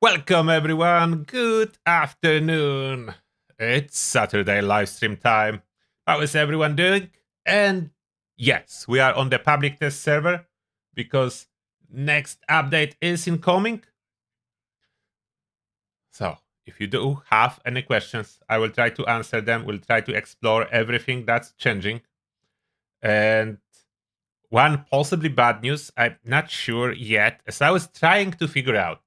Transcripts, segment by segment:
Welcome everyone, good afternoon. It's Saturday livestream time. How is everyone doing? And yes, we are on the public test server because next update is incoming. So if you do have any questions, I will try to answer them. We'll try to explore everything that's changing. And one possibly bad news, I'm not sure yet, as I was trying to figure out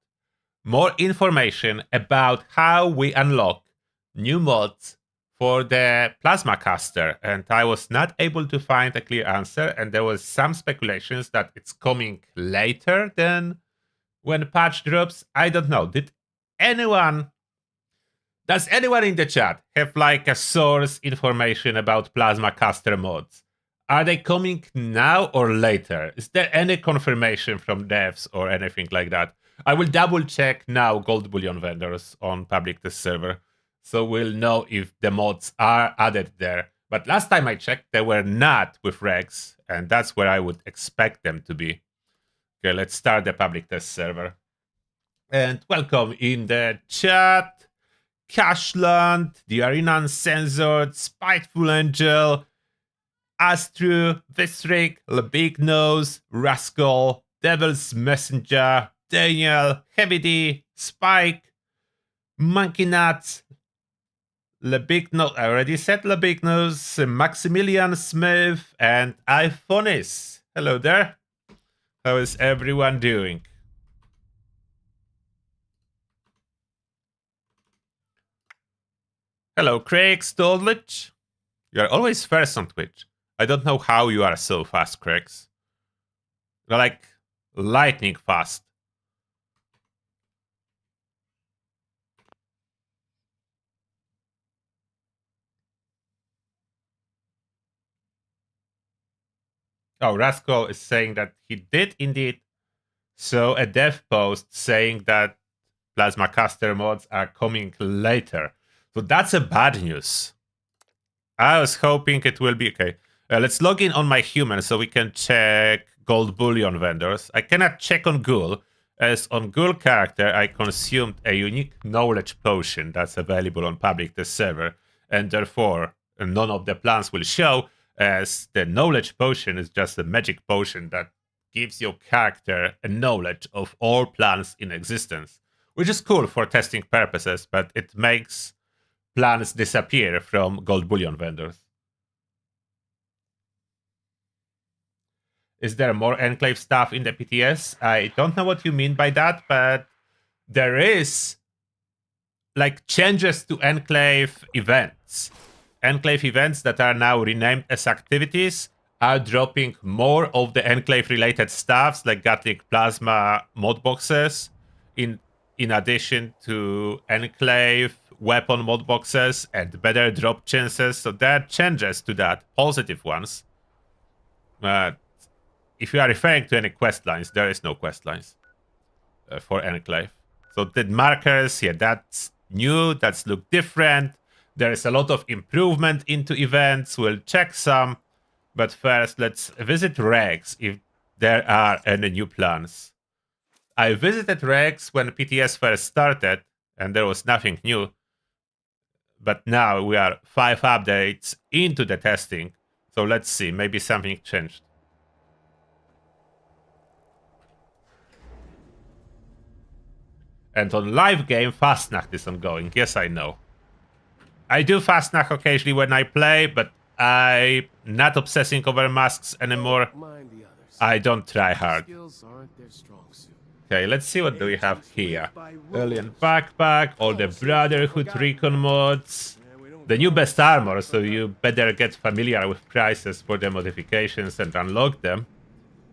more information about how we unlock new mods for the plasma caster, and I was not able to find a clear answer, and there was some speculations that it's coming later than when patch drops. I don't know. Does anyone in the chat have like a source information about plasma caster mods? Are they coming now or later? Is there any confirmation from devs or anything like that? I will double check now gold bullion vendors on public test server, so we'll know if the mods are added there. But last time I checked, they were not with regs, and that's where I would expect them to be. Okay, let's start the public test server. And welcome in the chat, Cashland, the Arena Uncensored, Spiteful Angel, Astru, Visric, Le Big Nose, Rascal, Devil's Messenger, Daniel, Heavy D, Spike, Monkey Nuts, Le Big Nose, I already said Le Big Nose, Maximilian Smith, and Iphonis. Hello there. How is everyone doing? Hello, Craig Stollich. You are always first on Twitch. I don't know how you are so fast, Craigs. You're like lightning fast. Oh, Rascal is saying that he did indeed so a dev post saying that Plasma Caster mods are coming later. So that's a bad news. I was hoping it will be okay. Let's log in on my human so we can check gold bullion vendors. I cannot check on ghoul, as on ghoul character I consumed a unique knowledge potion that's available on public test server, and therefore none of the plans will show, as the knowledge potion is just a magic potion that gives your character a knowledge of all plants in existence, which is cool for testing purposes, but it makes plans disappear from gold bullion vendors. Is there more Enclave stuff in the PTS? I don't know what you mean by that, but there is like changes to Enclave events. Enclave events that are now renamed as activities are dropping more of the Enclave related stuffs like Gatling Plasma mod boxes in addition to Enclave weapon mod boxes and better drop chances. So there are changes to that, positive ones. If you are referring to any quest lines, there is no quest lines for Enclave. So the markers, yeah, that's new, that's look different. There is a lot of improvement into events. We'll check some. But first, let's visit regs if there are any new plans. I visited regs when PTS first started, and there was nothing new. But now we are 5 updates into the testing. So let's see, maybe something changed. And on live game, Fastnacht is ongoing. Yes, I know. I do Fastnacht occasionally when I play, but I'm not obsessing over masks anymore. I don't try hard. Okay, let's see what do we have here. Alien Backpack, all the Brotherhood Recon mods, the new best armor, so you better get familiar with prices for the modifications and unlock them.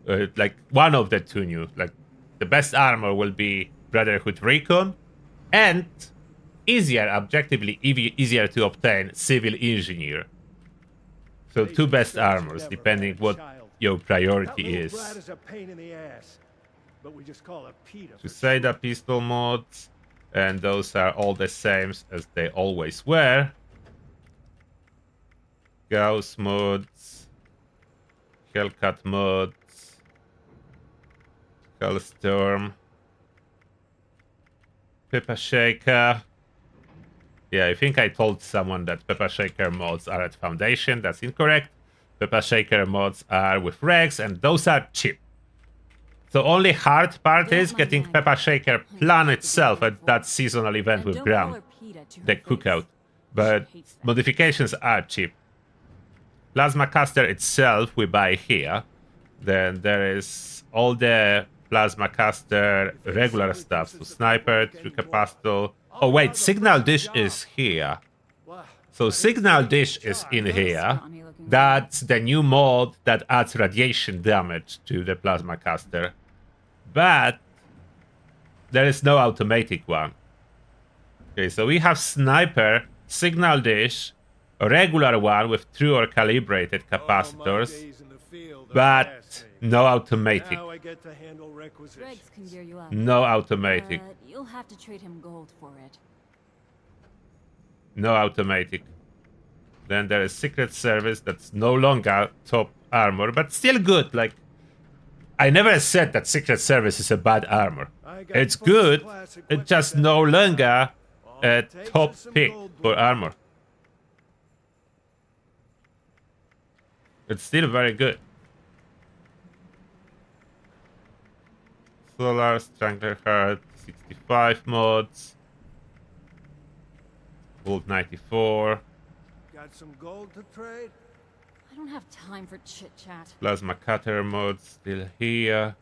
Like one of the two new, like the best armor will be Brotherhood Recon, and objectively easier to obtain Civil Engineer. So two best armors, depending what your priority is. Crusader pistol mods, and those are all the same as they always were. Gauss mods, Hellcat mods, Hellstorm. Pepper Shaker. Yeah, I think I told someone that Pepper Shaker mods are at Foundation. That's incorrect. Pepper Shaker mods are with Rex, and those are cheap. So only hard part is getting Pepper Shaker plan itself at that seasonal event with Graham, the cookout. But modifications are cheap. Plasma Caster itself we buy here. Then there is all the Plasma Caster regular stuff. So Sniper, Tricapacitor. Oh wait, Signal Dish is here. So Signal Dish is in here. That's the new mod that adds radiation damage to the Plasma Caster. But there is no automatic one. Okay, so we have Sniper, Signal Dish, a regular one with true or calibrated capacitors, but no automatic. No automatic. You'll have to trade him gold for it. No automatic. Then there is Secret Service that's no longer top armor, but still good. Like, I never said that Secret Service is a bad armor. It's good, it's just no longer a top pick for armor. It's still very good. Solar, Strangler Heart, 65 mods. Gold 94. Got some gold to trade? I don't have time for chit-chat. Plasma Cutter mods still here.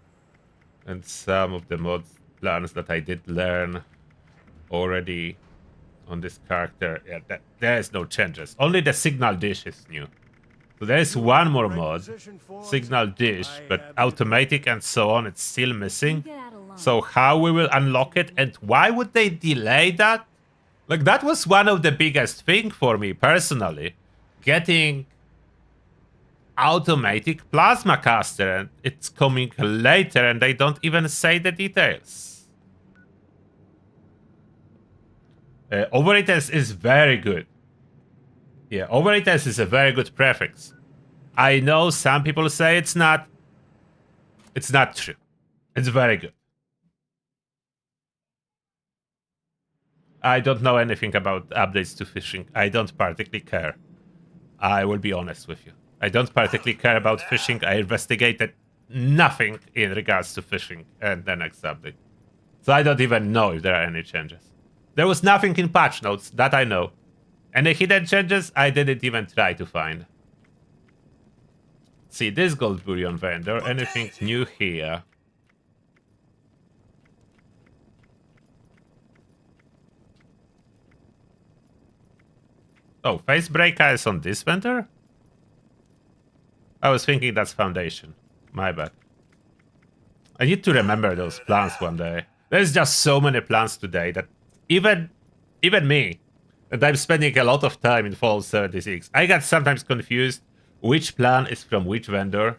And some of the mods plans that I did learn already on this character. Yeah, there is no changes. Only the Signal Dish is new. So there is one more mod, Signal Dish, but automatic and so on, it's still missing. So how we will unlock it and why would they delay that? Like, that was one of the biggest things for me personally. Getting automatic Plasma Caster, and it's coming later and they don't even say the details. Overeaters is very good. Yeah, Overeaters is a very good prefix. I know some people say it's not. It's not true. It's very good. I don't know anything about updates to fishing. I don't particularly care. I will be honest with you. I don't particularly care about fishing. I investigated nothing in regards to fishing and the next update. So I don't even know if there are any changes. There was nothing in patch notes, that I know. And the hidden changes, I didn't even try to find. See, this gold bullion vendor, anything new here? Oh, Facebreaker is on this vendor? I was thinking that's Foundation. My bad. I need to remember those plans one day. There's just so many plans today that even me, and I'm spending a lot of time in Fallout 76, I get sometimes confused which plan is from which vendor.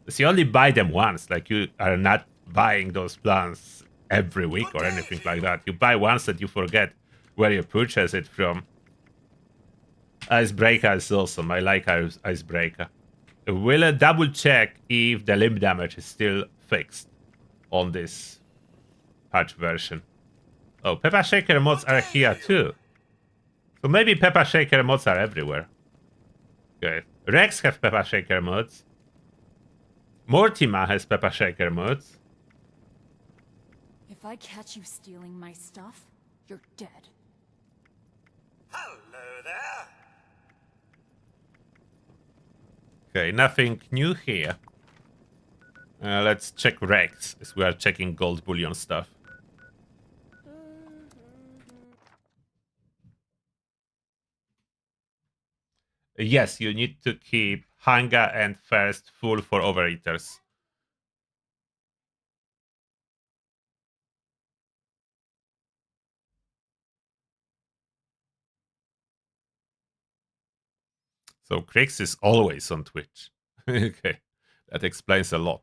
So you only buy them once, like you are not buying those plans every week or anything like that. You buy once that you forget where you purchase it from. Icebreaker is awesome. I like Icebreaker. Will double check if the limb damage is still fixed on this patch version. Oh, Pepper Shaker mods are here too. So maybe Pepper Shaker mods are everywhere. Okay. Rex have Pepper Shaker mods. Mortimer has Pepper Shaker mods. If I catch you stealing my stuff, you're dead. Hello there. Okay, nothing new here. Let's check Rex, as we are checking gold bullion stuff. Yes, you need to keep hunger and thirst full for overeaters. So Krix is always on Twitch. Okay, that explains a lot.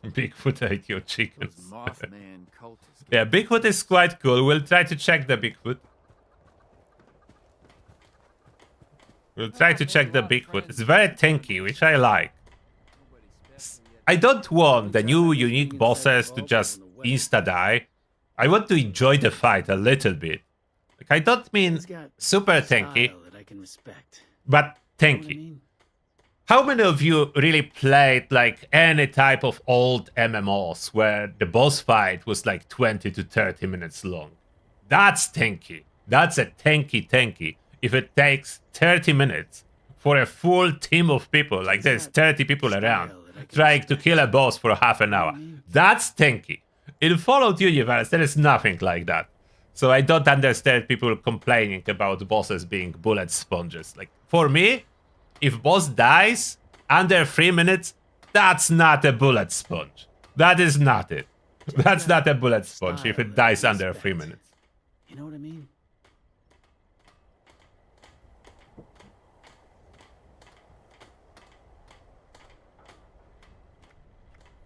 Bigfoot ate your chickens. Yeah, Bigfoot is quite cool. We'll try to check the Bigfoot. We'll try to check the Bigfoot. It's very tanky, which I like. I don't want the new unique bosses to just insta-die. I want to enjoy the fight a little bit. Like, I don't mean super tanky, but tanky. How many of you really played like any type of old MMOs where the boss fight was like 20 to 30 minutes long? That's tanky. That's a tanky. If it takes 30 minutes for a full team of people, like there's 30 people around, trying to kill a boss for half an hour, that's tanky. In Fallout universe, there is nothing like that. So I don't understand people complaining about bosses being bullet sponges. Like, for me, if boss dies under 3 minutes, that's not a bullet sponge. That is not it. That's not a bullet sponge if it dies under 3 minutes. You know what I mean?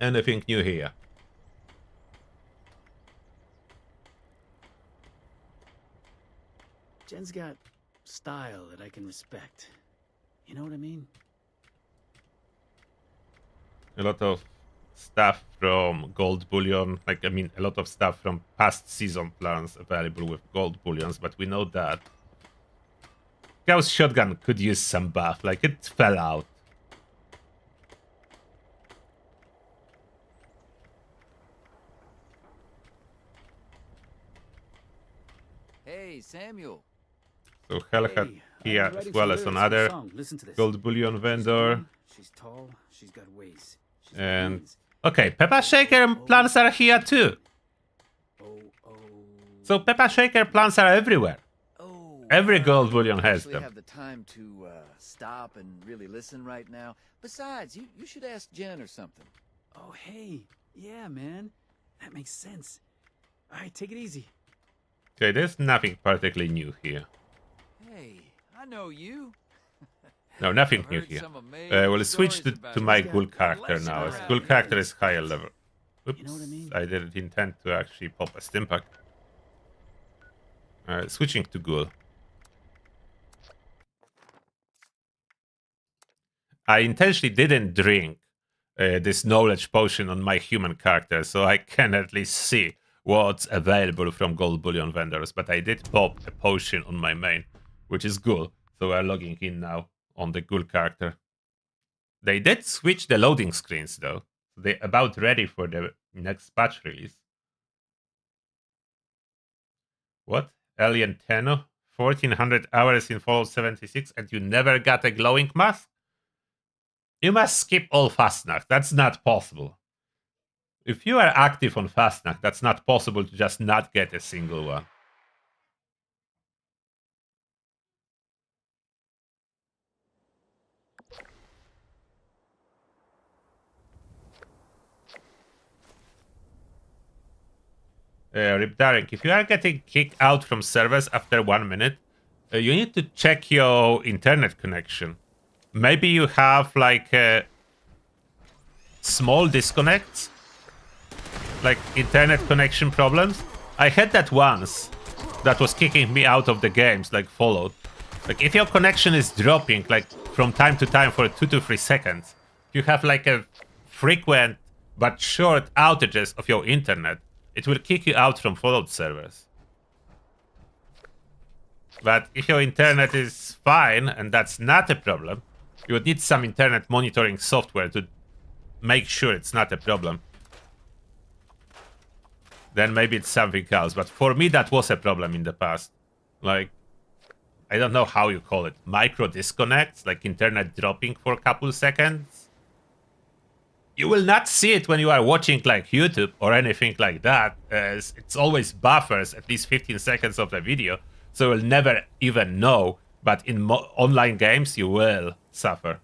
Anything new here? Jen's got style that I can respect. You know what I mean? A lot of stuff from gold bullion, like, I mean, a lot of stuff from past season plans available with gold bullions, but we know that Gauss shotgun could use some buff, like it fell out. Hey, Samuel. So Hellhead here as well as another gold bullion vendor. She's tall, she's got ways. And okay, Pepper Shaker plants are here too. So Pepper Shaker plants are everywhere. Every gold bullion has them. Have the time to stop and really listen right now. Besides, you should ask Jen or something. Oh, hey. Yeah, man. That makes sense. All right, take it easy. Okay, there's nothing particularly new here. Hey, I know you. No, nothing new here. We'll switch to my ghoul character now. As ghoul character is higher level. Oops, You know what I mean? I didn't intend to actually pop a stimpak. Switching to ghoul. I intentionally didn't drink this knowledge potion on my human character, so I can at least see what's available from gold bullion vendors. But I did pop a potion on my main, which is ghoul. So we're logging in now on the ghoul character. They did switch the loading screens though. They're about ready for the next patch release. What? Alien Tenno? 1400 hours in Fallout 76 and you never got a glowing mask? You must skip all Fastnacht. That's not possible. If you are active on Fastnacht, that's not possible to just not get a single one. Rip Darink, if you are getting kicked out from servers after 1 minute, you need to check your internet connection. Maybe you have like small disconnects, like internet connection problems. I had that once. That was kicking me out of the games, like Fallout. Like if your connection is dropping like from time to time for 2 to 3 seconds, you have like a frequent but short outages of your internet, it will kick you out from Fallout servers. But if your internet is fine and that's not a problem, you would need some internet monitoring software to make sure it's not a problem. Then maybe it's something else. But for me, that was a problem in the past. Like, I don't know how you call it. Micro disconnects, like internet dropping for a couple seconds. You will not see it when you are watching like YouTube or anything like that, as it's always buffers at least 15 seconds of the video. So you'll never even know. But in online games, you will suffer.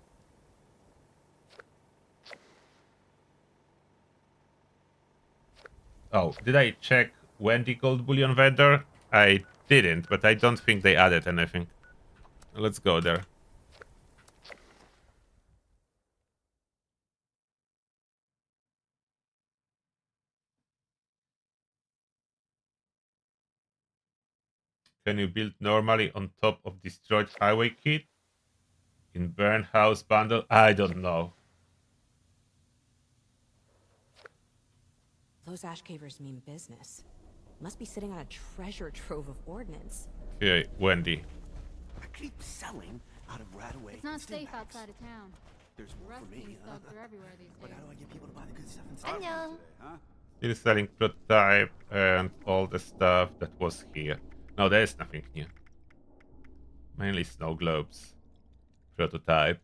Oh, did I check Wendy Gold Bullion vendor? I didn't, but I don't think they added anything. Let's go there. Can you build normally on top of destroyed highway kit? In burn house bundle? I don't know. Those ash cavers mean business. Must be sitting on a treasure trove of ordnance. Okay, Wendy. I keep selling out of right away. It's not and safe stimulants. outside of town. There's more for me. Rusty thugs are everywhere these But days. how do I get people to buy the good stuff and Annyeong. Still selling prototype and all the stuff that was here. No, there is nothing new. Mainly snow globes. Prototype.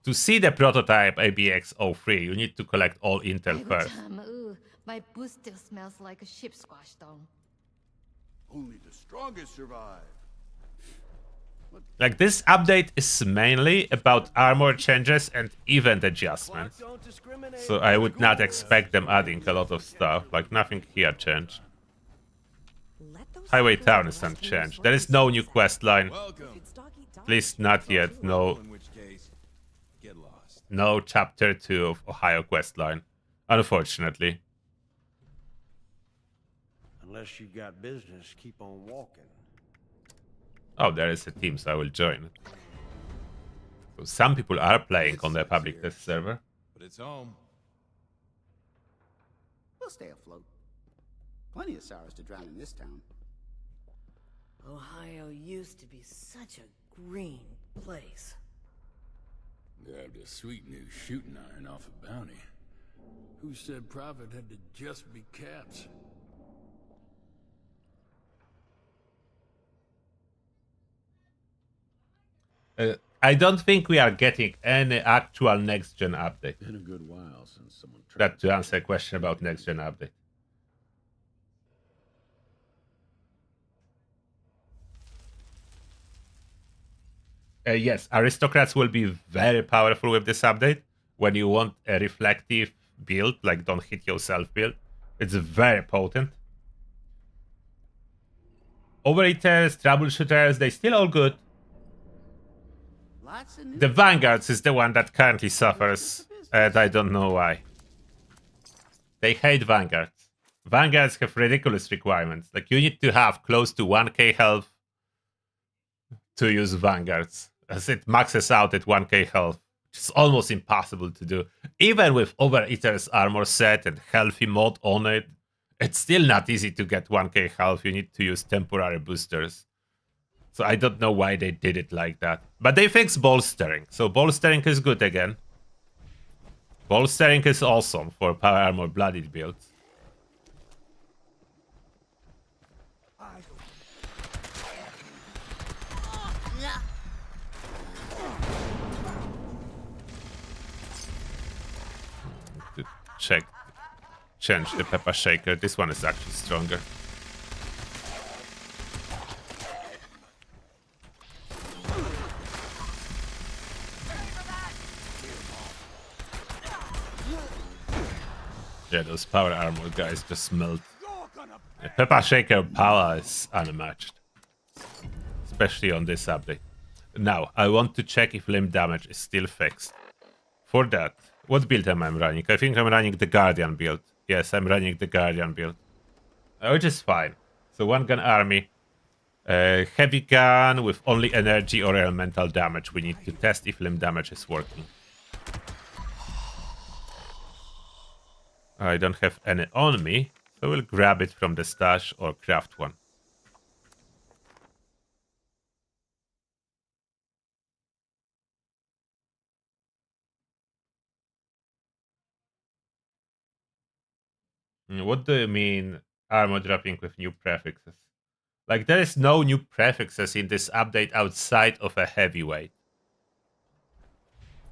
To see the prototype ABX-03, you need to collect all intel first. Ooh, my booth still smells like a ship squash though. Only the strongest survive. Like, this update is mainly about armor changes and event adjustments. Don't discriminate. So I would not expect them adding a lot of stuff. Like, nothing here changed. Let those Highway suckers Town is rest in their unchanged. There is no new quest line. It's dog eat dog. At least not yet. No, In which case, get lost. no chapter 2 of Ohio quest line. Unfortunately. Unless you got business, keep on walking. Oh, there is a team, so I will join. So some people are playing on the public test server. But it's home. We'll stay afloat. Plenty of sorrows to drown in this town. Ohio used to be such a green place. Grabbed a sweet new shooting iron off a bounty. Who said profit had to just be cats? I don't think we are getting any actual next-gen update. Been a good while since someone tried. That to answer a question about next-gen update. Yes, aristocrats will be very powerful with this update. When you want a reflective build, like don't hit yourself build, it's very potent. Overeaters, troubleshooters, they still all good. Lots of new The Vanguards is the one that currently suffers, and I don't know why. They hate Vanguards. Vanguards have ridiculous requirements. Like, you need to have close to 1k health to use Vanguards, as it maxes out at 1k health. It's almost impossible to do. Even with Overeater's armor set and healthy mod on it, it's still not easy to get 1k health. You need to use temporary boosters. So I don't know why they did it like that. But they fixed bolstering, so bolstering is good again. Bolstering is awesome for power armor bloodied builds. To change the pepper shaker. This one is actually stronger. Yeah, those power armor guys just melt. The pepper shaker power is unmatched, especially on this update. Now, I want to check if limb damage is still fixed. For that, what build am I running? I think I'm running the Guardian build. Yes, I'm running the Guardian build. Which is fine. So one gun army. Heavy gun with only energy or elemental damage. We need to test if limb damage is working. I don't have any on me, so we'll grab it from the stash or craft one. What do you mean armor dropping with new prefixes? Like, there is no new prefixes in this update outside of a heavyweight.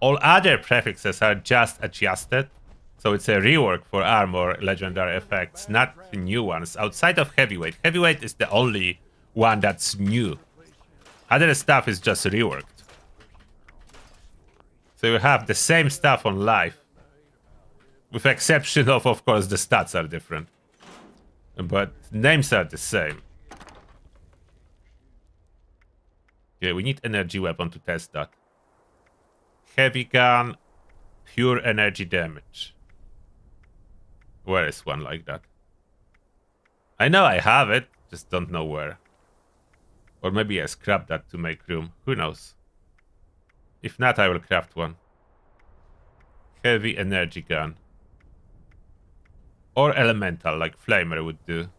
All other prefixes are just adjusted. So it's a rework for armor legendary effects, not new ones. Outside of heavyweight. Heavyweight is the only one that's new. Other stuff is just reworked. So you have the same stuff on life. With exception of course, the stats are different. But names are the same. Yeah, we need energy weapon to test that. Heavy gun, pure energy damage. Where is one like that? I know I have it, just don't know where. Or maybe I scrapped that to make room. Who knows? If not, I will craft one. Heavy energy gun. Or elemental, like Flamer would do.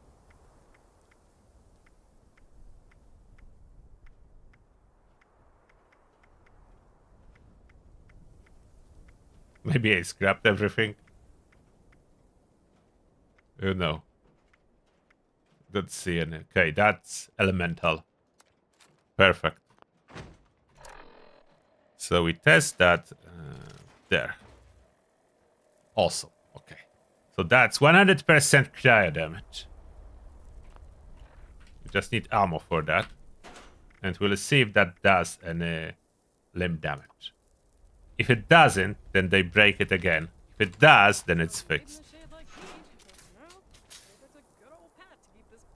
Maybe I scrapped everything. Oh no. Let's see. Okay, that's elemental. Perfect. So we test that there. Awesome. Okay. So that's 100% cryo damage. We just need ammo for that. And we'll see if that does any limb damage. If it doesn't, then they break it again. If it does, then it's fixed.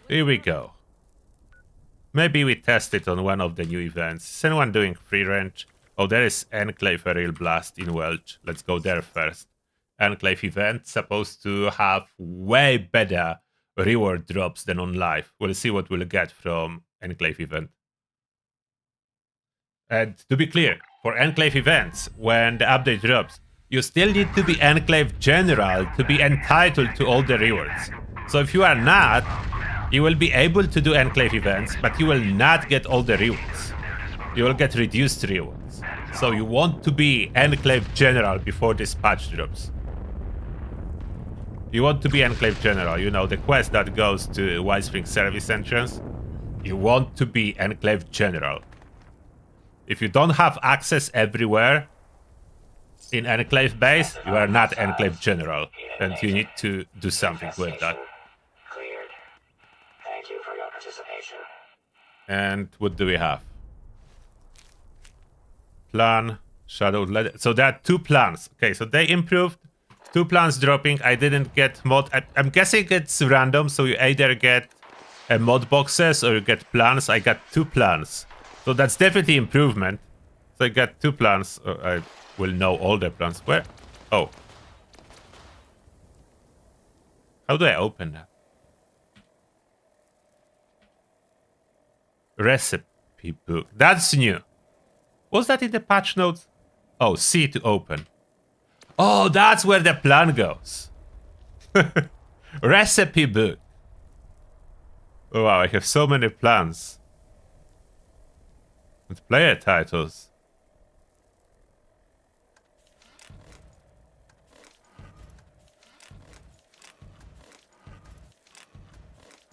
Here we go. Maybe we test it on one of the new events. Is anyone doing free range? Oh, there is Enclave Aerial Blast in Welch. Let's go there first. Enclave event supposed to have way better reward drops than on live. We'll see what we'll get from Enclave event. And to be clear, for Enclave events, when the update drops, you still need to be Enclave General to be entitled to all the rewards. So if you are not, you will be able to do Enclave events, but you will not get all the rewards. You will get reduced rewards. So you want to be Enclave General before this patch drops. You want to be Enclave General, you know, the quest that goes to White Spring Service entrance. You want to be Enclave General. If you don't have access everywhere in Enclave base, you are not Enclave General, and you need to do something with that. Cleared. Thank you for your participation. And what do we have? Plan, Shadowed Leather. So there are 2 plans. Okay, so they improved. 2 plans dropping. I didn't get mod. I'm guessing it's random, so you either get mod boxes or you get plans. I got 2 plans. So that's definitely improvement. So I got 2 plans. I will know all the plans. Where? Oh. How do I open that? Recipe book. That's new. Was that in the patch notes? Oh, C to open. Oh, that's where the plan goes. Recipe book. Oh, wow, I have so many plans. With player titles.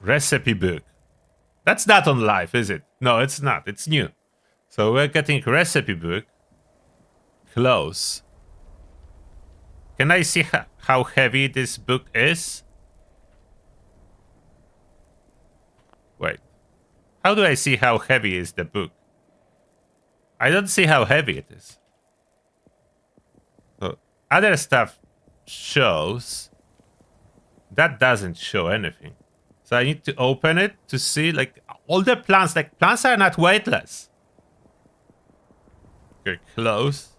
Recipe book. That's not on live, is it? No, it's not. It's new. So we're getting recipe book. Close. Can I see how heavy this book is? Wait. How do I see how heavy is the book? I don't see how heavy it is. So other stuff shows. That doesn't show anything. So I need to open it to see, like, all the plants. Like, plants are not weightless. Okay, close.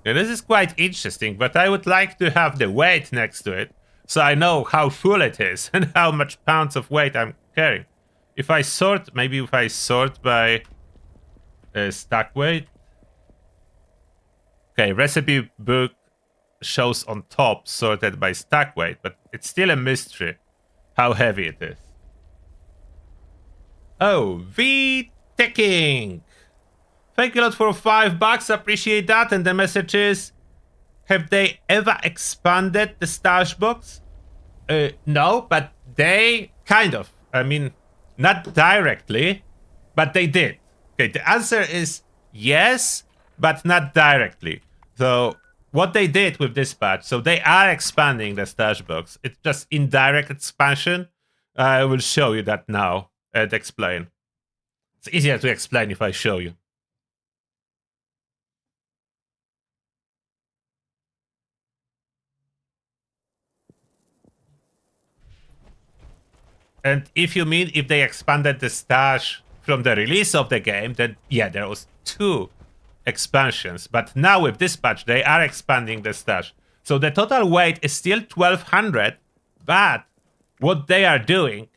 Yeah, this is quite interesting, but I would like to have the weight next to it, so I know how full it is and how much pounds of weight I'm carrying. If I sort, maybe if I sort by stack weight. Okay, recipe book shows on top sorted by stack weight, but it's still a mystery how heavy it is. Oh, V-Ticking. Thank you a lot for $5. Appreciate that. And the message is, have they ever expanded the stash box? No, but they kind of. I mean, not directly, but they did. Okay, the answer is yes, but not directly. So what they did with this patch, so they are expanding the stash box. It's just indirect expansion. I will show you that now and explain. It's easier to explain if I show you. And if you mean if they expanded the stash from the release of the game, then yeah, there was 2 expansions. But now with this patch, they are expanding the stash. So the total weight is still 1200, but what they are doing,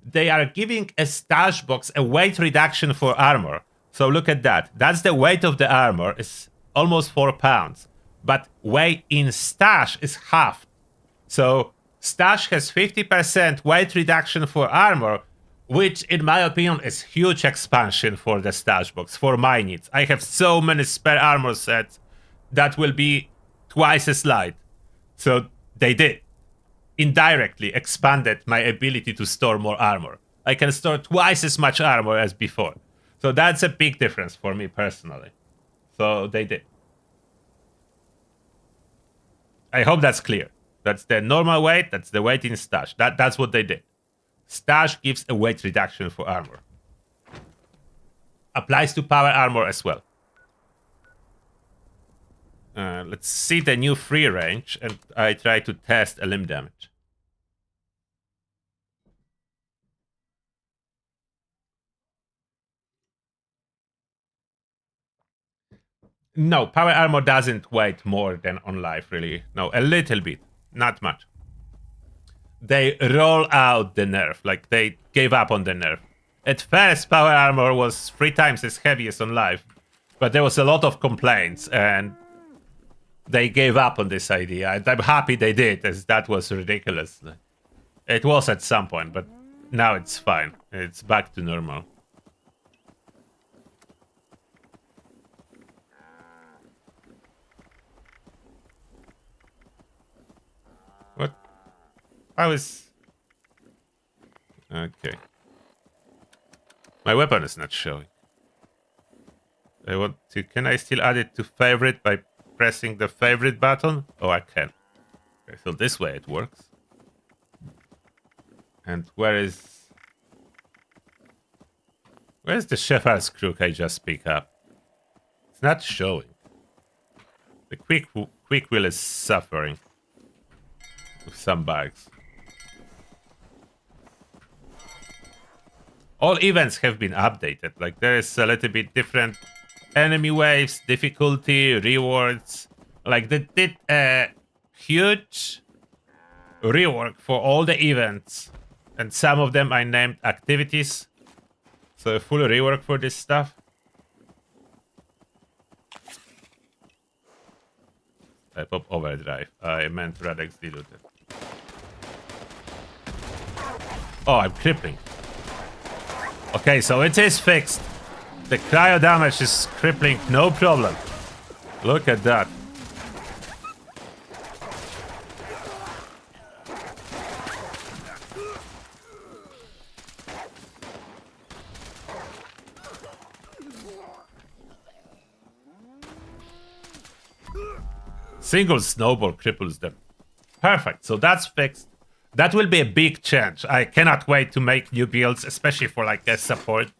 they are giving a stash box a weight reduction for armor. So look at that. That's the weight of the armor. It's almost 4 pounds. But weight in stash is half. So Stash has 50% weight reduction for armor, which in my opinion is huge expansion for the stash box, for my needs. I have so many spare armor sets that will be twice as light. So they did. Indirectly expanded my ability to store more armor. I can store twice as much armor as before. So that's a big difference for me personally. So they did. I hope that's clear. That's the normal weight, that's the weight in stash. That's what they did. Stash gives a weight reduction for armor. Applies to power armor as well. Let's see the new free range, and I try to test a limb damage. No, power armor doesn't weight more than on life, really. No, a little bit, not much. They roll out the nerf, like they gave up on the nerf. At first, power armor was 3 times as heavy as on life, but there was a lot of complaints, and they gave up on this idea. And I'm happy they did, as that was ridiculous. It was at some point, but now it's fine. It's back to normal. What? How is... Okay. My weapon is not showing. I want to... Can I still add it to favorite by pressing the favorite button? Oh, I can. Okay, so this way it works. And where's the shepherd's crook I just picked up? It's not showing. The quick wheel is suffering with some bugs. All events have been updated. Like, there is a little bit different enemy waves, difficulty, rewards. Like, they did a huge rework for all the events. And some of them I named activities. So a full rework for this stuff. Type of overdrive. I meant Radix diluted. Oh, I'm crippling. Okay, so it is fixed. The cryo damage is crippling, no problem. Look at that. Single snowball cripples them. Perfect, so that's fixed. That will be a big change. I cannot wait to make new builds, especially for like a support.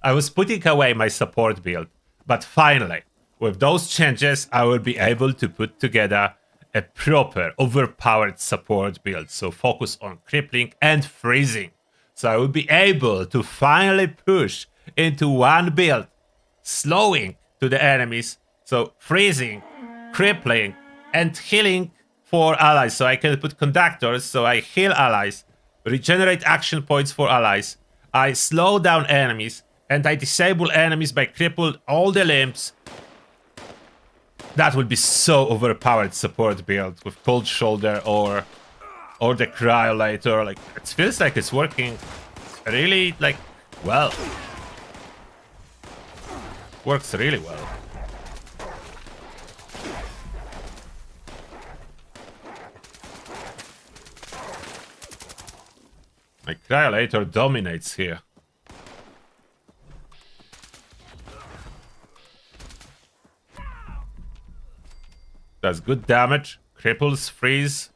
I was putting away my support build, but finally, with those changes, I will be able to put together a proper, overpowered support build. So focus on crippling and freezing. So I will be able to finally push into one build, slowing to the enemies. So freezing, crippling, and healing for allies. So I can put conductors, so I heal allies, regenerate action points for allies, I slow down enemies, and I disable enemies by crippled all the limbs. That would be so overpowered support build with cold shoulder or the cryolator. Like, it feels like it's working really like well. Works really well. My cryolator dominates here. Does good damage. Cripples, freeze.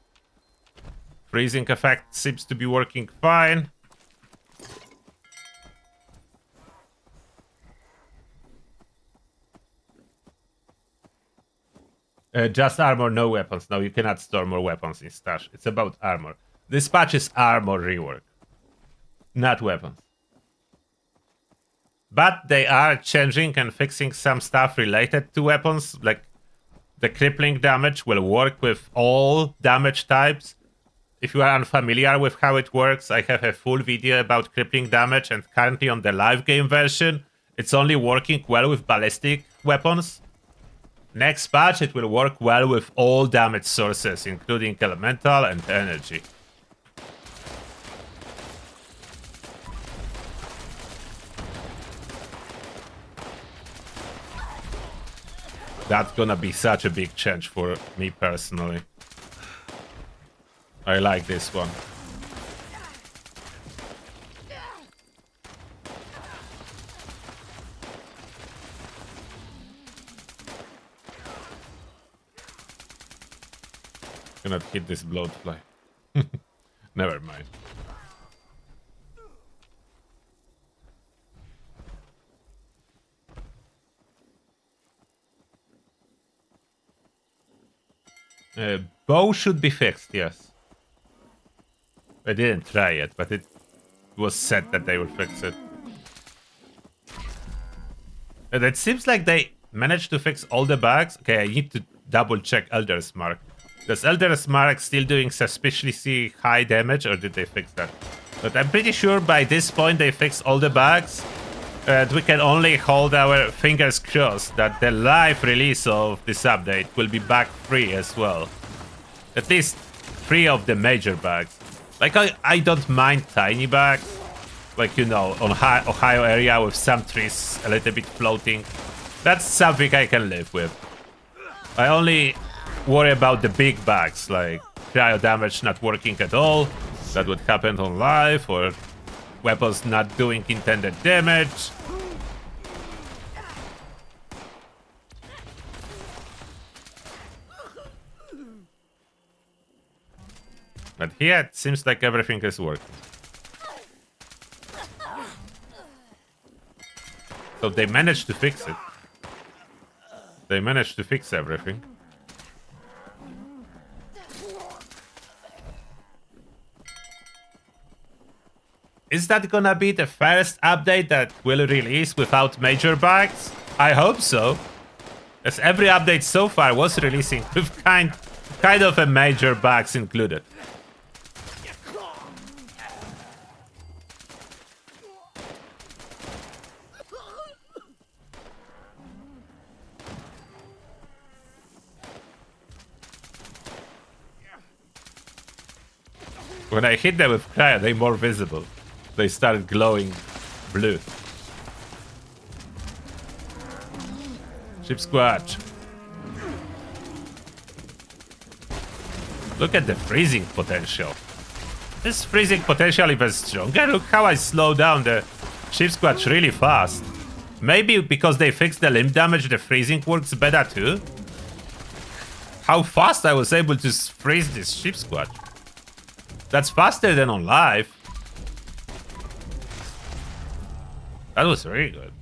Freezing effect seems to be working fine. Just armor, no weapons. No, you cannot store more weapons in stash. It's about armor. This patch is armor rework, not weapons. But they are changing and fixing some stuff related to weapons, like the crippling damage will work with all damage types. If you are unfamiliar with how it works, I have a full video about crippling damage, and currently on the live game version, it's only working well with ballistic weapons. Next patch, it will work well with all damage sources, including elemental and energy. That's gonna be such a big change for me personally. I like this one. Cannot hit this bloatfly. Never mind. Bow should be fixed, yes. I didn't try it, but it was said that they would fix it. And it seems like they managed to fix all the bugs. Okay, I need to double check Elder's Mark. Does Elder's Mark still doing suspiciously high damage, or did they fix that? But I'm pretty sure by this point they fixed all the bugs. And we can only hold our fingers crossed that the live release of this update will be bug free as well. At least 3 of the major bugs. Like, I don't mind tiny bugs. Like, you know, on Ohio area with some trees a little bit floating. That's something I can live with. I only worry about the big bugs, like cryo damage not working at all. That would happen on live, or weapons not doing intended damage. But here it seems like everything is working. So they managed to fix it. They managed to fix everything. Is that gonna be the first update that will release without major bugs? I hope so. As every update so far was releasing with kind of a major bugs included. When I hit them with cryo, they're more visible. They start glowing blue. Ship Squatch. Look at the freezing potential. This freezing potential even stronger. Look how I slow down the Ship Squatch really fast. Maybe because they fixed the limb damage, the freezing works better too. How fast I was able to freeze this Ship Squatch. That's faster than on live. That was really good.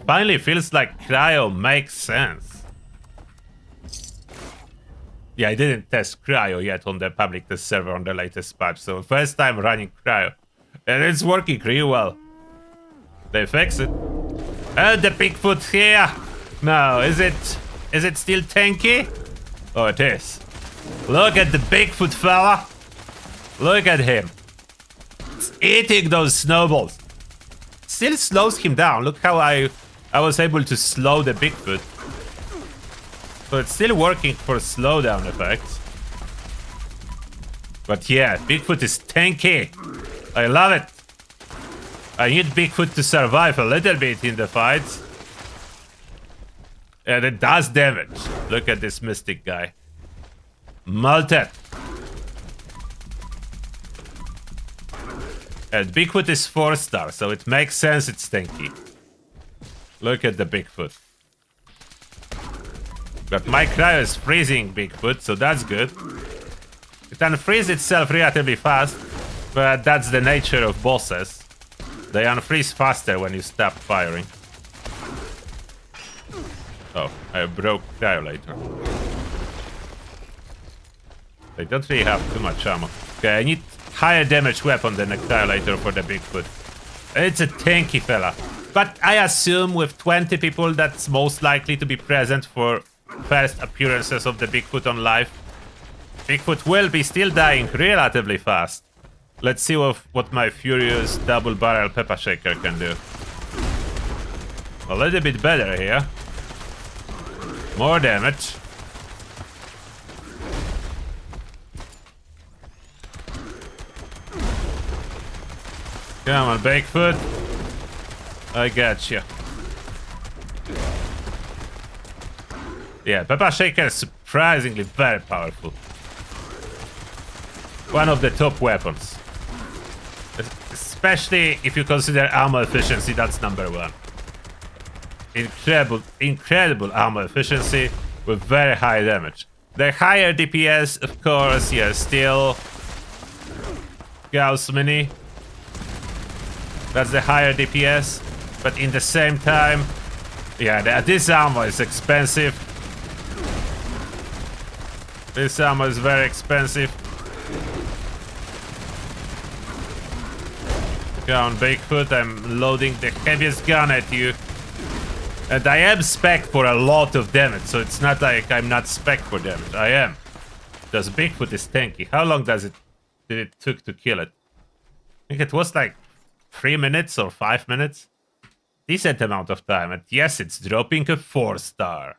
Finally feels like cryo makes sense. Yeah, I didn't test cryo yet on the public test server on the latest patch, so first time running cryo. And it's working really well. They fix it. And the Bigfoot here. No, is it still tanky? Oh, it is. Look at the Bigfoot fella. Look at him. It's eating those snowballs. Still slows him down. Look how I was able to slow the Bigfoot. So it's still working for slowdown effects. But yeah, Bigfoot is tanky. I love it. I need Bigfoot to survive a little bit in the fights. And it does damage. Look at this mystic guy. Melted. And Bigfoot is 4-star, so it makes sense it's tanky. Look at the Bigfoot. But my cryo is freezing Bigfoot, so that's good. It unfreezes itself relatively fast, but that's the nature of bosses. They unfreeze faster when you stop firing. Oh, I broke Cryolator. They don't really have too much ammo. Okay, I need higher damage weapon than a Cryolator for the Bigfoot. It's a tanky fella. But I assume with 20 people that's most likely to be present for first appearances of the Bigfoot on live. Bigfoot will be still dying relatively fast. Let's see what my furious double barrel pepper shaker can do. A little bit better here. More damage. Come on, Bigfoot. I got you. Yeah, Pepper Shaker is surprisingly very powerful. One of the top weapons. Especially if you consider ammo efficiency, that's #1. Incredible ammo efficiency with very high damage. The higher DPS, of course, yeah, still Gauss Mini. That's the higher DPS, but in the same time, yeah, this ammo is expensive. This ammo is very expensive. Go on, Bigfoot, I'm loading the heaviest gun at you. And I am spec for a lot of damage, so it's not like I'm not spec for damage. I am. Because Bigfoot is tanky. How long did it took to kill it? I think it was like 3 minutes or 5 minutes. Decent amount of time. And yes, it's dropping a 4-star.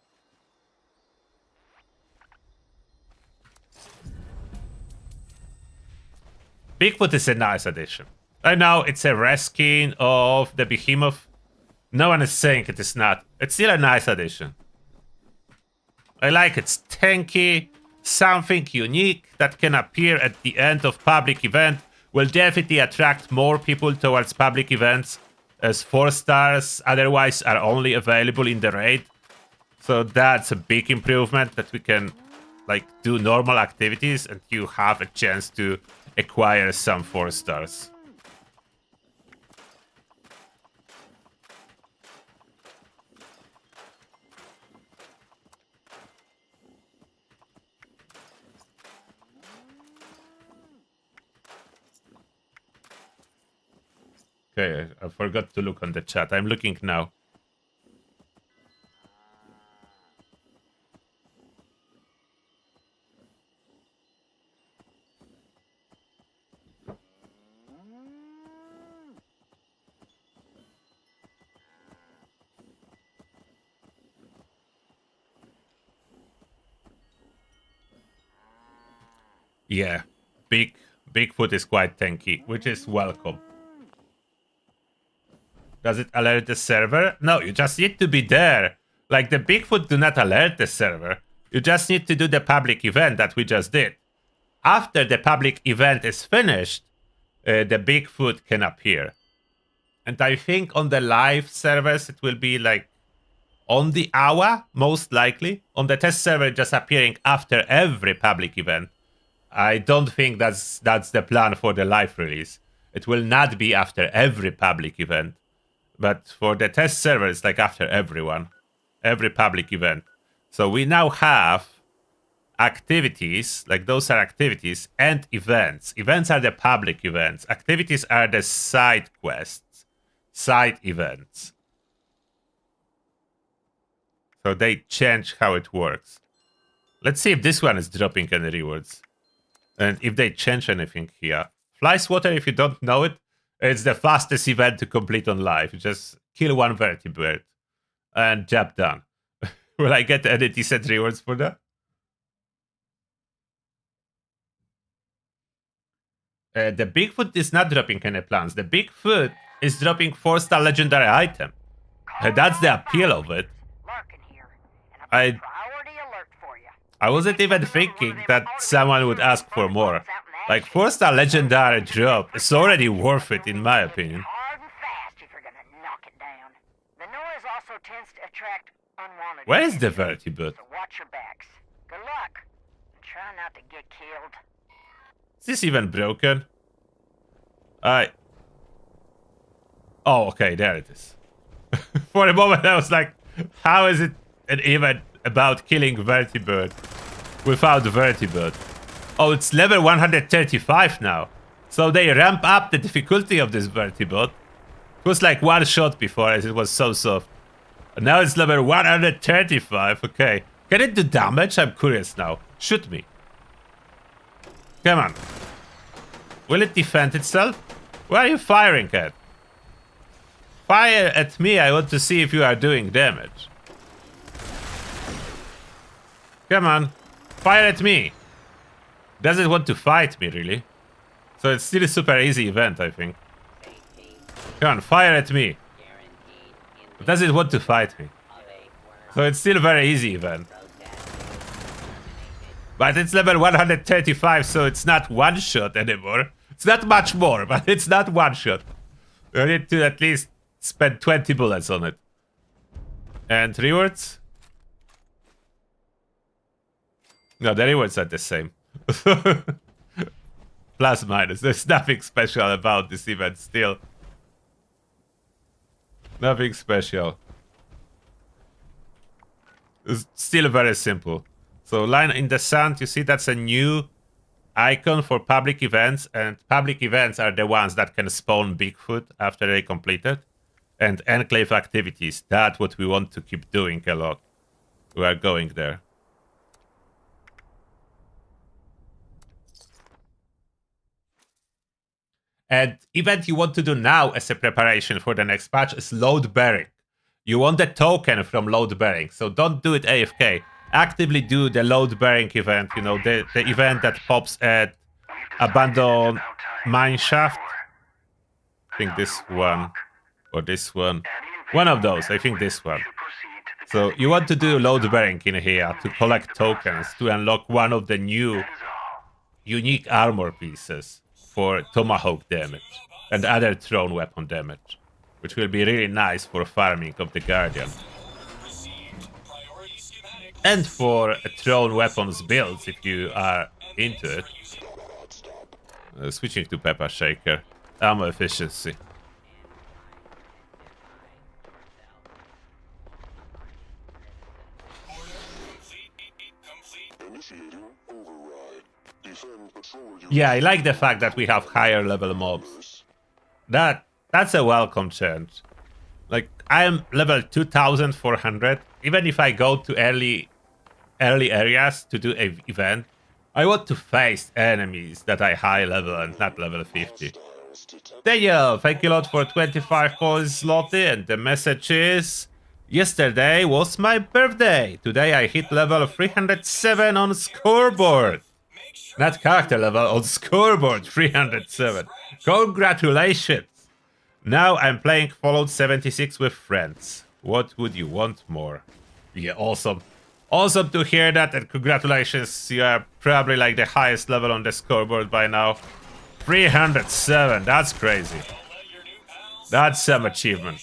Bigfoot is a nice addition. I know it's a reskin of the Behemoth. No one is saying it is not. It's still a nice addition. I like it's tanky, something unique that can appear at the end of public event will definitely attract more people towards public events, as 4 stars otherwise are only available in the raid. So that's a big improvement, that we can like do normal activities and you have a chance to acquire some 4 stars. Okay, I forgot to look on the chat. I'm looking now. Yeah, Bigfoot is quite tanky, which is welcome. Does it alert the server? No, you just need to be there. Like, the Bigfoot do not alert the server. You just need to do the public event that we just did. After the public event is finished, the Bigfoot can appear. And I think on the live servers, it will be like on the hour, most likely. On the test server, just appearing after every public event. I don't think that's the plan for the live release. It will not be after every public event. But for the test server, it's like after every public event. So we now have activities, like those are activities, and events. Events are the public events. Activities are the side quests, side events. So they change how it works. Let's see if this one is dropping any rewards. And if they change anything here. Fly Swatter, if you don't know it, it's the fastest event to complete on live. You just kill 1 vertebrate and job done. Will I get any decent rewards for that? The Bigfoot is not dropping any plans. The Bigfoot is dropping 4-star legendary item. That's the appeal of it. I wasn't even thinking that someone would ask for more. Like, 4-star legendary drop is already worth it, in my opinion. Where is the vertebrate? Is this even broken? Oh, okay, there it is. For a moment I was like, how is it an event about killing vertebrate without vertebrate? Oh, it's level 135 now. So they ramp up the difficulty of this vertebrate. It was like 1 shot before, as it was so soft. And now it's level 135, okay. Can it do damage? I'm curious now. Shoot me. Come on. Will it defend itself? Where are you firing at? Fire at me, I want to see if you are doing damage. Come on. Fire at me. Does it want to fight me, really? So it's still a super easy event, I think. Come on, fire at me. Does it want to fight me? So it's still a very easy event. But it's level 135, so it's not one shot anymore. It's not much more, but it's not one shot. You need to at least spend 20 bullets on it. And rewards? No, the rewards are the same. Plus minus. There's nothing special about this event still. Nothing special. It's still very simple. So line in the sand, you see that's a new icon for public events, and public events are the ones that can spawn Bigfoot after they complete it. And Enclave activities, that's what we want to keep doing a lot. We are going there. And event you want to do now as a preparation for the next patch is load bearing. You want the token from load bearing, so don't do it AFK. Actively do the load bearing event, you know, the event that pops at abandoned mine shaft. I think this one or this one. One of those, I think this one. So you want to do load bearing in here to collect tokens to unlock one of the new unique armor pieces for Tomahawk damage and other thrown weapon damage, which will be really nice for farming of the Guardian. And for thrown weapons builds, if you are into it. Switching to Pepper Shaker. Ammo efficiency. Yeah, I like the fact that we have higher level mobs. That's a welcome change. Like, I am level 2400. Even if I go to early areas to do an event, I want to face enemies that are high level and not level 50. Daniel, thank you a lot for 25 points, Lottie, and the message is... Yesterday was my birthday. Today I hit level 307 on scoreboard. Not character level, on scoreboard 307. Congratulations. Now I'm playing Fallout 76 with friends. What would you want more? Yeah, awesome. Awesome to hear that, and congratulations. You are probably like the highest level on the scoreboard by now. 307, that's crazy. That's some achievement.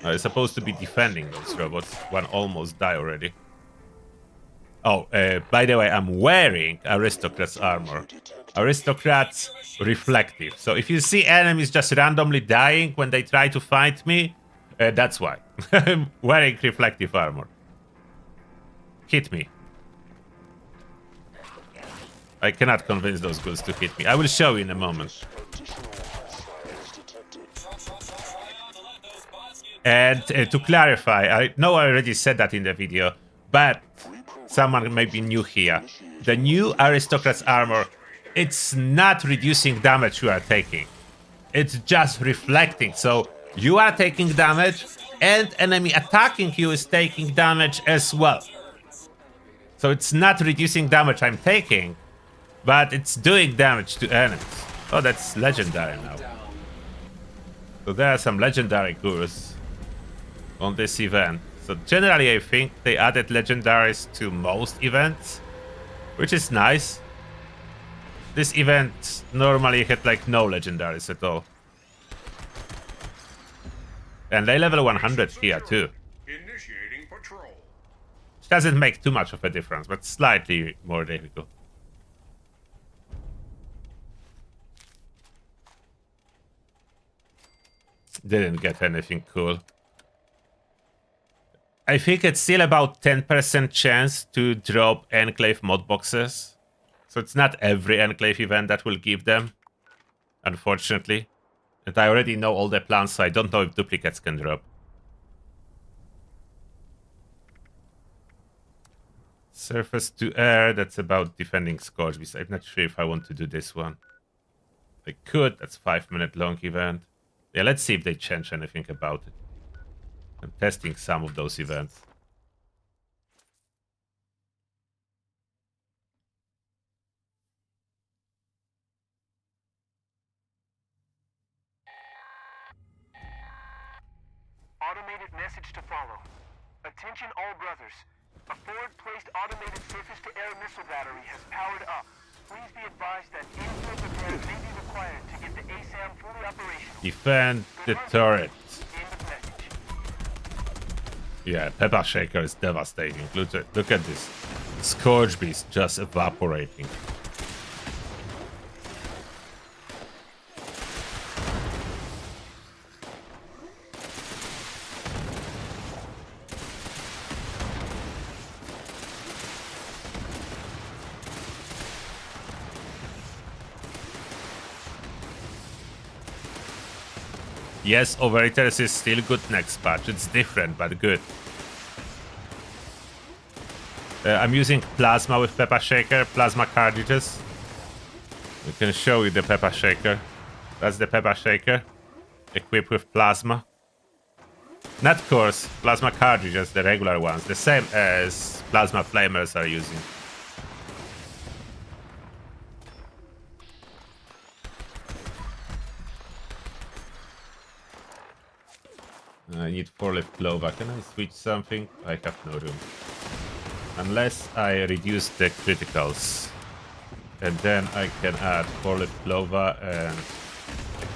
I'm supposed to be defending those robots. One almost died already. Oh, by the way, I'm wearing Aristocrat's armor. Aristocrat's reflective. So if you see enemies just randomly dying when they try to fight me, that's why. I'm wearing reflective armor. Hit me. I cannot convince those ghouls to hit me. I will show you in a moment. And to clarify, I know I already said that in the video, but someone may be new here. The new Aristocrat's armor, it's not reducing damage you are taking. It's just reflecting. So you are taking damage, and enemy attacking you is taking damage as well. So it's not reducing damage I'm taking, but it's doing damage to enemies. Oh, that's legendary now. So there are some legendary ghouls on this event. So generally I think they added legendaries to most events, which is nice. This event normally had like no legendaries at all. And they level 100 here too. Initiating patrol. Which doesn't make too much of a difference, but slightly more difficult. Didn't get anything cool. I think it's still about 10% chance to drop Enclave mod boxes. So it's not every Enclave event that will give them, unfortunately. And I already know all the plans, so I don't know if duplicates can drop. Surface to air, that's about defending Scorch. I'm not sure if I want to do this one. I could, that's 5-minute long event. Yeah, let's see if they change anything about it. I'm testing some of those events. Automated message to follow. Attention all brothers. A forward-placed automated surface-to-air missile battery has powered up. Please be advised that infill repairs may be required to get the ASAM fully operational. Defend the turret. End of message. Yeah, Pepper Shaker is devastating. Look at this. Scourge Beast just evaporating. Yes, Overeaters is still good next patch. It's different, but good. I'm using Plasma with Pepper Shaker, Plasma cartridges. We can show you the Pepper Shaker. That's the Pepper Shaker, equipped with Plasma. Not cores, Plasma cartridges, the regular ones, the same as Plasma Flamers are using. I need 4-leaf clover. Can I switch something? I have no room. Unless I reduce the criticals. And then I can add 4-leaf clover and...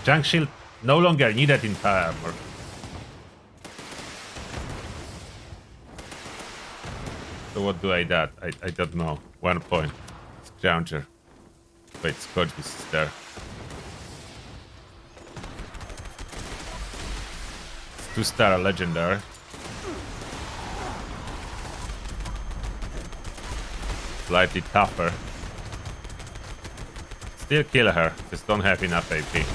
Junk shield no longer needed in power armor. So what do I add? I don't know. 1 point. Scrounger. Wait, Scourge Beast is there. 2-star legendary. Slightly tougher. Still kill her, just don't have enough AP.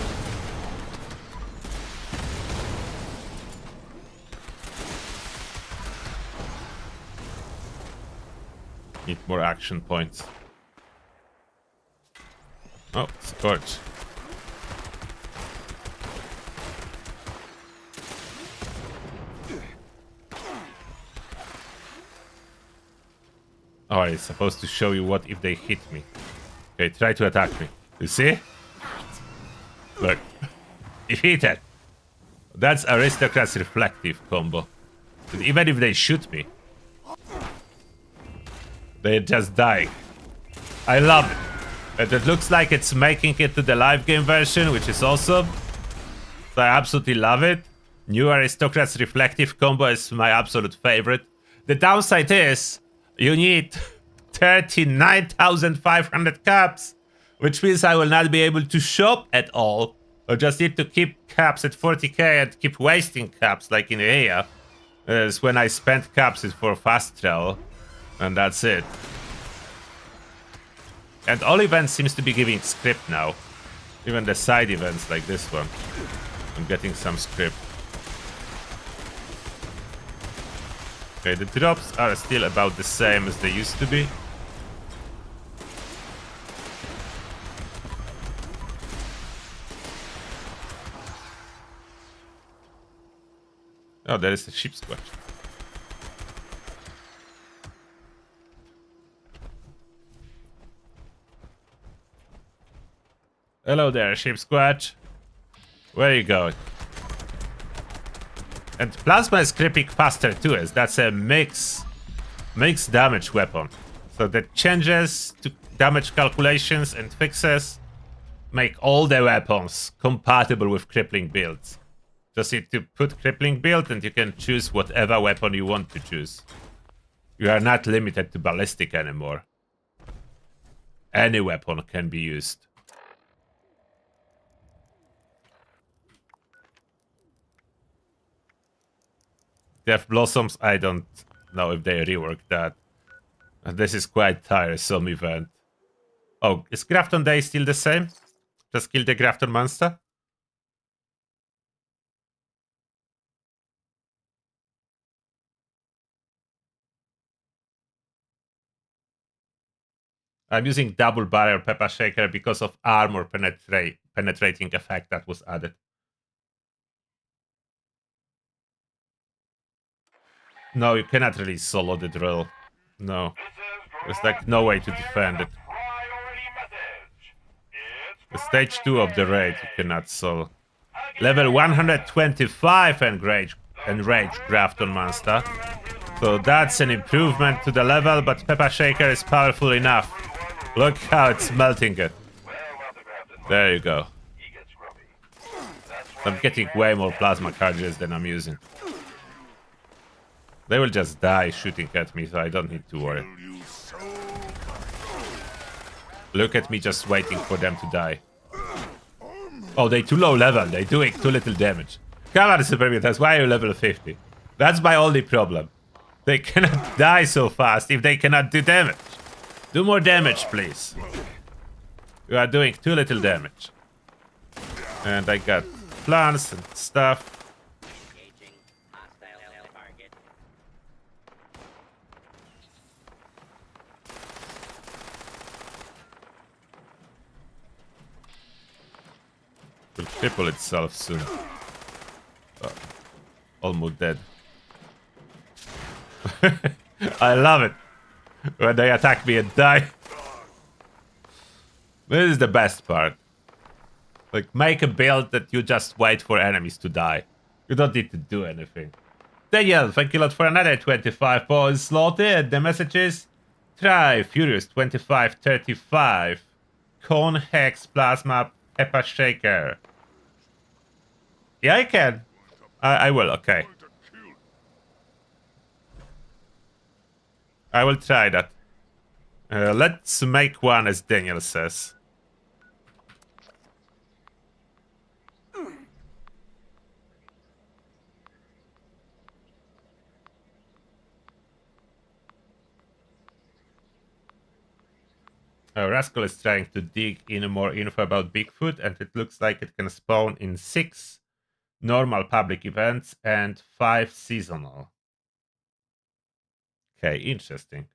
Need more action points. Oh, Scorch. Oh, it's supposed to show you what if they hit me. Okay, try to attack me. You see? Look. He hit it. That's Aristocrat's reflective combo. But even if they shoot me, they just die. I love it. And it looks like it's making it to the live game version, which is awesome. So I absolutely love it. New Aristocrat's reflective combo is my absolute favorite. The downside is you need 39,500 caps, which means I will not be able to shop at all. I just need to keep caps at 40k and keep wasting caps like in EA. As when I spent caps is for fast travel, and that's it. And all events seems to be giving script now. Even the side events like this one. I'm getting some script. Okay, the drops are still about the same as they used to be. Oh, there is a sheep squatch. Hello there, sheep squatch. Where are you going? And Plasma is crippling faster too, as that's a mix damage weapon. So the changes to damage calculations and fixes make all the weapons compatible with crippling builds. Just need to put crippling build and you can choose whatever weapon you want to choose. You are not limited to ballistic anymore. Any weapon can be used. Death Blossoms, I don't know if they reworked that. This is quite tiresome event. Oh, is Grafton Day still the same? Just kill the Grafton monster? I'm using double barrel pepper shaker because of armor penetrating effect that was added. No, you cannot really solo the drill. No. There's like no way to defend it. The stage 2 of the raid you cannot solo. Level 125 enrage Grafton monster. So that's an improvement to the level, but Peppa Shaker is powerful enough. Look how it's melting it. There you go. I'm getting way more plasma cartridges than I'm using. They will just die shooting at me, so I don't need to worry. Look at me just waiting for them to die. Oh, they too low level. They're doing too little damage. Come on, Super Mutants. Why are you level 50? That's my only problem. They cannot die so fast if they cannot do damage. Do more damage, please. You are doing too little damage. And I got plants and stuff. Will cripple itself soon. Oh, almost dead. I love it when they attack me and die. This is the best part. Like, make a build that you just wait for enemies to die. You don't need to do anything. Daniel, thank you a lot for another 25 points slotted. The message is: try Furious 2535. Cone Hex Plasma Peppa Shaker. Yeah, I can. I will, okay. I will try that. Let's make one as Daniel says. Rascal is trying to dig in more info about Bigfoot, and it looks like it can spawn in 6 normal public events and 5 seasonal. Okay, interesting.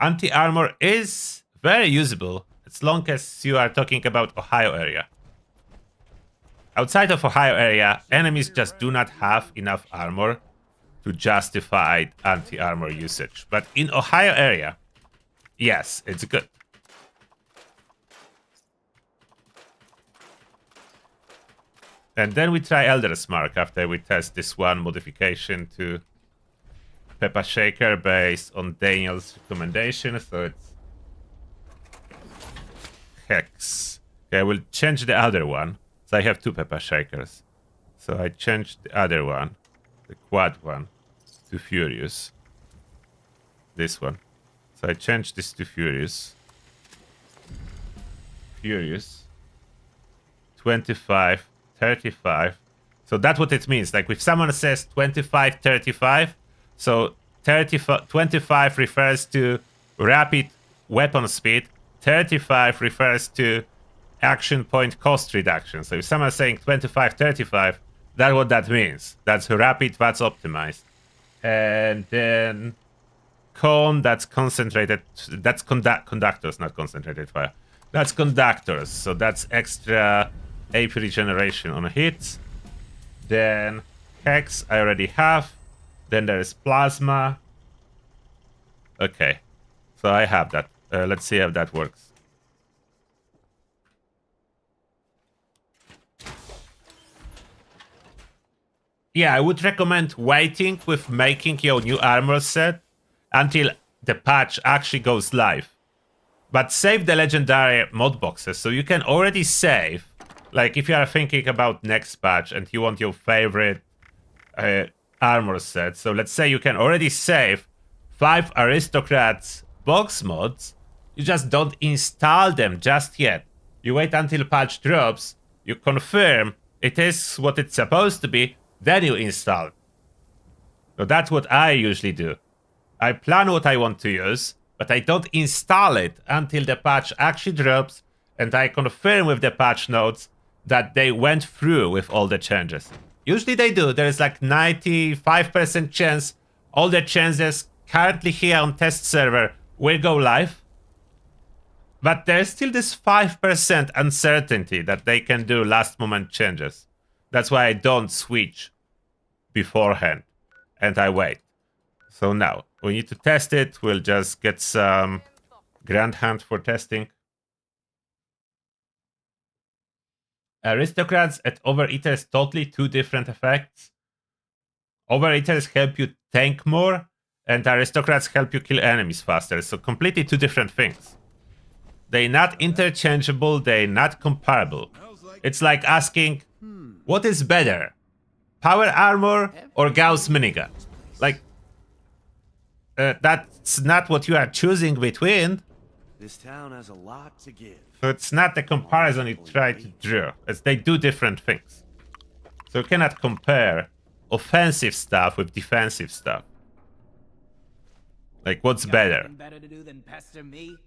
Anti-armor is very usable as long as you are talking about Ohio area. Outside of Ohio area, enemies just do not have enough armor to justify anti-armor usage. But in Ohio area, yes, it's good. And then we try Elder's Mark after we test this one modification to Peppa Shaker based on Daniel's recommendation. So it's Hex. Okay, I will change the other one. So I have 2 Peppa Shakers. So I changed the other one, the quad one, to Furious. This one. So I changed this to Furious. Furious. 25, 35. So that's what it means. Like if someone says 25, 35, so 25 refers to rapid weapon speed. 35 refers to action point cost reduction. So if someone's saying 25, 35, that's what that means. That's rapid, that's optimized. And then cone, that's concentrated, that's conductors, not concentrated fire. That's conductors, so that's extra AP regeneration on hits. Then Hex, I already have. Then there is Plasma. Okay, so I have that. Let's see how that works. Yeah, I would recommend waiting with making your new armor set until the patch actually goes live. But save the legendary mod boxes, so you can already save. Like if you are thinking about next patch and you want your favorite armor set, so let's say you can already save 5 Aristocrats box mods. You just don't install them just yet. You wait until patch drops, you confirm it is what it's supposed to be, then you install it. So that's what I usually do. I plan what I want to use, but I don't install it until the patch actually drops and I confirm with the patch notes that they went through with all the changes. Usually they do. There is like 95% chance all the changes currently here on test server will go live. But there's still this 5% uncertainty that they can do last moment changes. That's why I don't switch beforehand and I wait. So now we need to test it. We'll just get some Grand Hunt for testing. Aristocrats and overeaters, totally two different effects. Overeaters help you tank more, and aristocrats help you kill enemies faster. So completely two different things. They're not interchangeable, they're not comparable. It's like asking, what is better? Power armor or Gauss minigun? Like, that's not what you are choosing between. This town has a lot to give. So it's not the comparison you try to draw. It's they do different things. So you cannot compare offensive stuff with defensive stuff. Like, what's better? Better to do than pester me?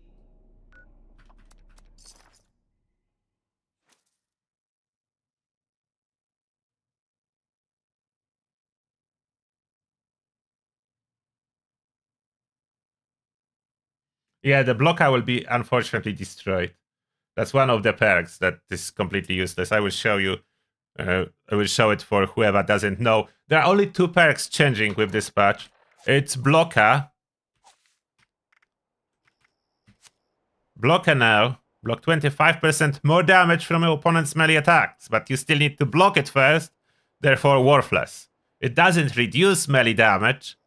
Yeah, the blocker will be unfortunately destroyed. That's one of the perks that is completely useless. I will show you. I will show it for whoever doesn't know. There are only two perks changing with this patch. It's blocker. Blocker now. Block 25% more damage from your opponent's melee attacks, but you still need to block it first, therefore worthless. It doesn't reduce melee damage.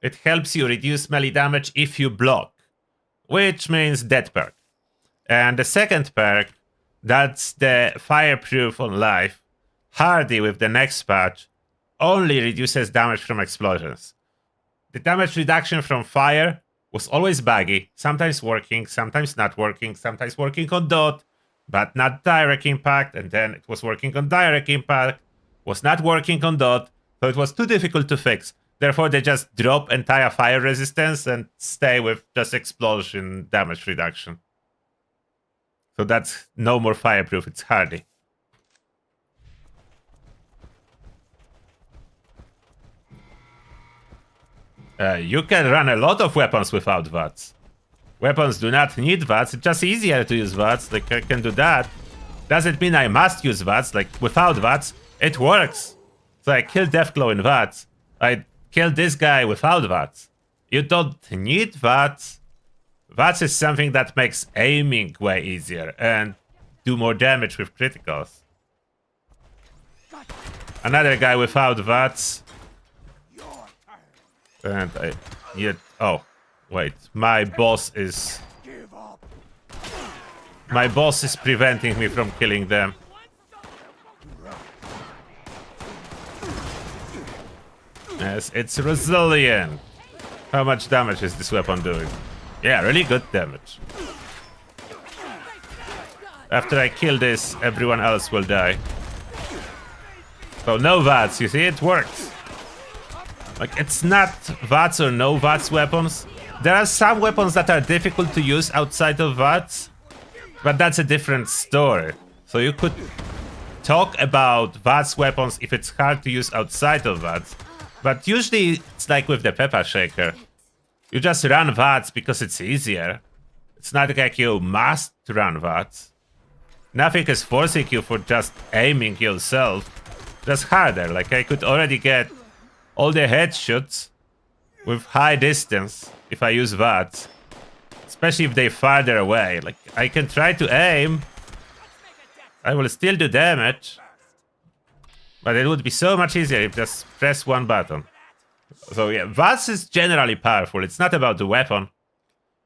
It helps you reduce melee damage if you block, which means dead perk. And the second perk, that's the fireproof on life. Hardy with the next patch only reduces damage from explosions. The damage reduction from fire was always buggy, sometimes working, sometimes not working, sometimes working on dot, but not direct impact, and then it was working on direct impact, was not working on dot, so it was too difficult to fix. Therefore, they just drop entire fire resistance and stay with just explosion damage reduction. So that's no more fireproof, it's hardy. You can run a lot of weapons without VATS. Weapons do not need VATS, it's just easier to use VATS, like I can do that. Doesn't mean I must use VATS, like without VATS, it works. So I killed Deathglow in VATS. I killed this guy without VATS. You don't need VATS. VATS is something that makes aiming way easier and do more damage with criticals. Another guy without VATS. And I need... Oh, wait. My boss is preventing me from killing them. Yes, it's resilient. How much damage is this weapon doing? Yeah, really good damage. After I kill this, everyone else will die. So no VATS, you see, it works. Like, it's not VATS or no VATS weapons. There are some weapons that are difficult to use outside of VATS, but that's a different story. So you could talk about VATS weapons if it's hard to use outside of VATS, but usually it's like with the Pepper Shaker. You just run VATS because it's easier. It's not like you must run VATS. Nothing is forcing you for just aiming yourself. Just harder, like I could already get all the headshots with high distance if I use VATS. Especially if they're farther away. Like, I can try to aim. I will still do damage. But it would be so much easier if just press one button. So yeah, VATS is generally powerful. It's not about the weapon.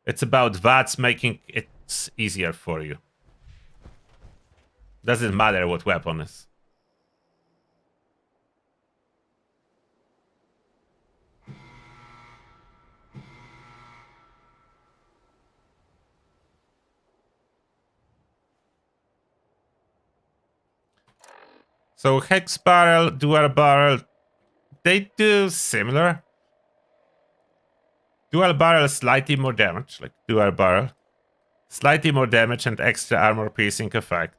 It's about VATS making it easier for you. Doesn't matter what weapon is. So hex barrel, dual barrel, they do similar. Dual barrel slightly more damage, like dual barrel. Slightly more damage and extra armor piercing effect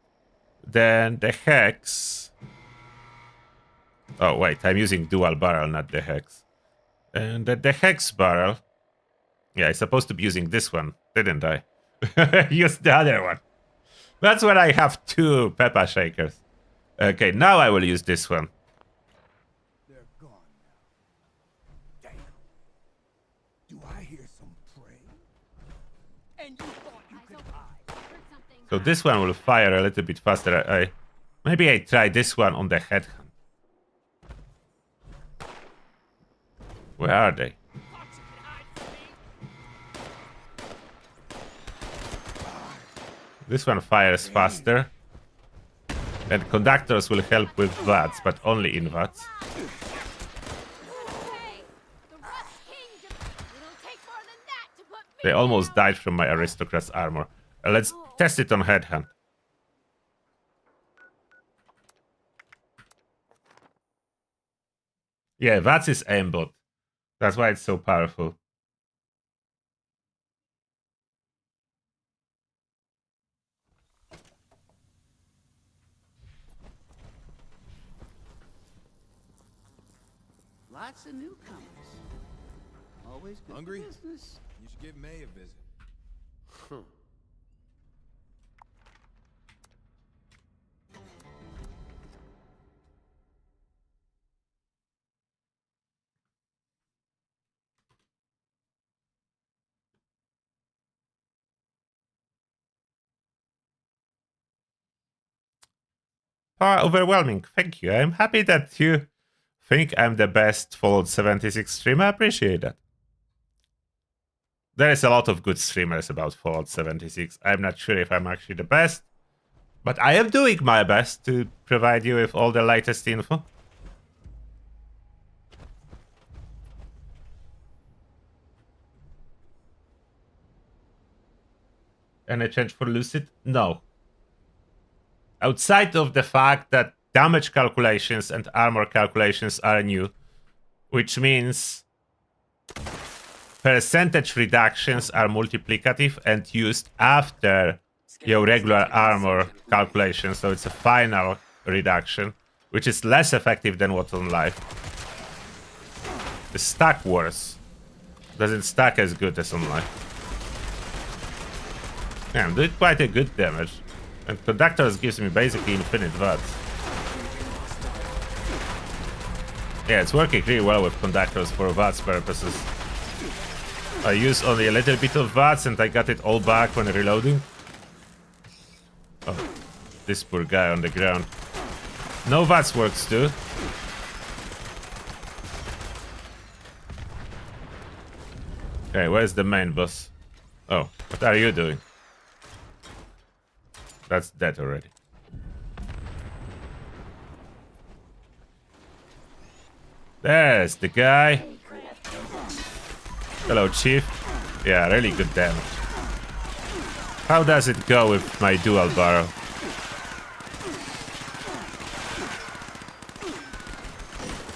than the hex. Oh wait, I'm using dual barrel, not the hex. And the hex barrel. Yeah, I'm supposed to be using this one, didn't I? Use the other one. That's when I have two Pepper Shakers. Okay, now I will use this one. They're gone now. Damn. Do I hear some prey? And you thought you could hide. So this one will fire a little bit faster. Maybe I try this one on the headhunt. Where are they? This one fires faster. And conductors will help with VATS, but only in VATS. They almost died from my aristocrat's armor. Let's test it on headhunt. Yeah, VATS is aimbot. That's why it's so powerful. Lots of newcomers. Always good Hungry? business. You should give May a visit. Overwhelming. Thank you. I'm happy that you think I'm the best Fallout 76 streamer. I appreciate that. There is a lot of good streamers about Fallout 76. I'm not sure if I'm actually the best, but I am doing my best to provide you with all the latest info. Any change for Lucid? No. Outside of the fact that damage calculations and armor calculations are new, which means percentage reductions are multiplicative and used after your regular armor calculation, so it's a final reduction, which is less effective than what's on live. The stack worse. Doesn't stack as good as on live. Yeah, I'm doing quite a good damage. And conductors gives me basically infinite VATS. Yeah, it's working really well with conductors for VATS purposes. I use only a little bit of VATS and I got it all back when reloading. Oh, this poor guy on the ground. No VATS works too. Okay, where's the main boss? Oh, what are you doing? That's dead already. There's the guy. Hello, Chief. Yeah, really good damage. How does it go with my dual barrel?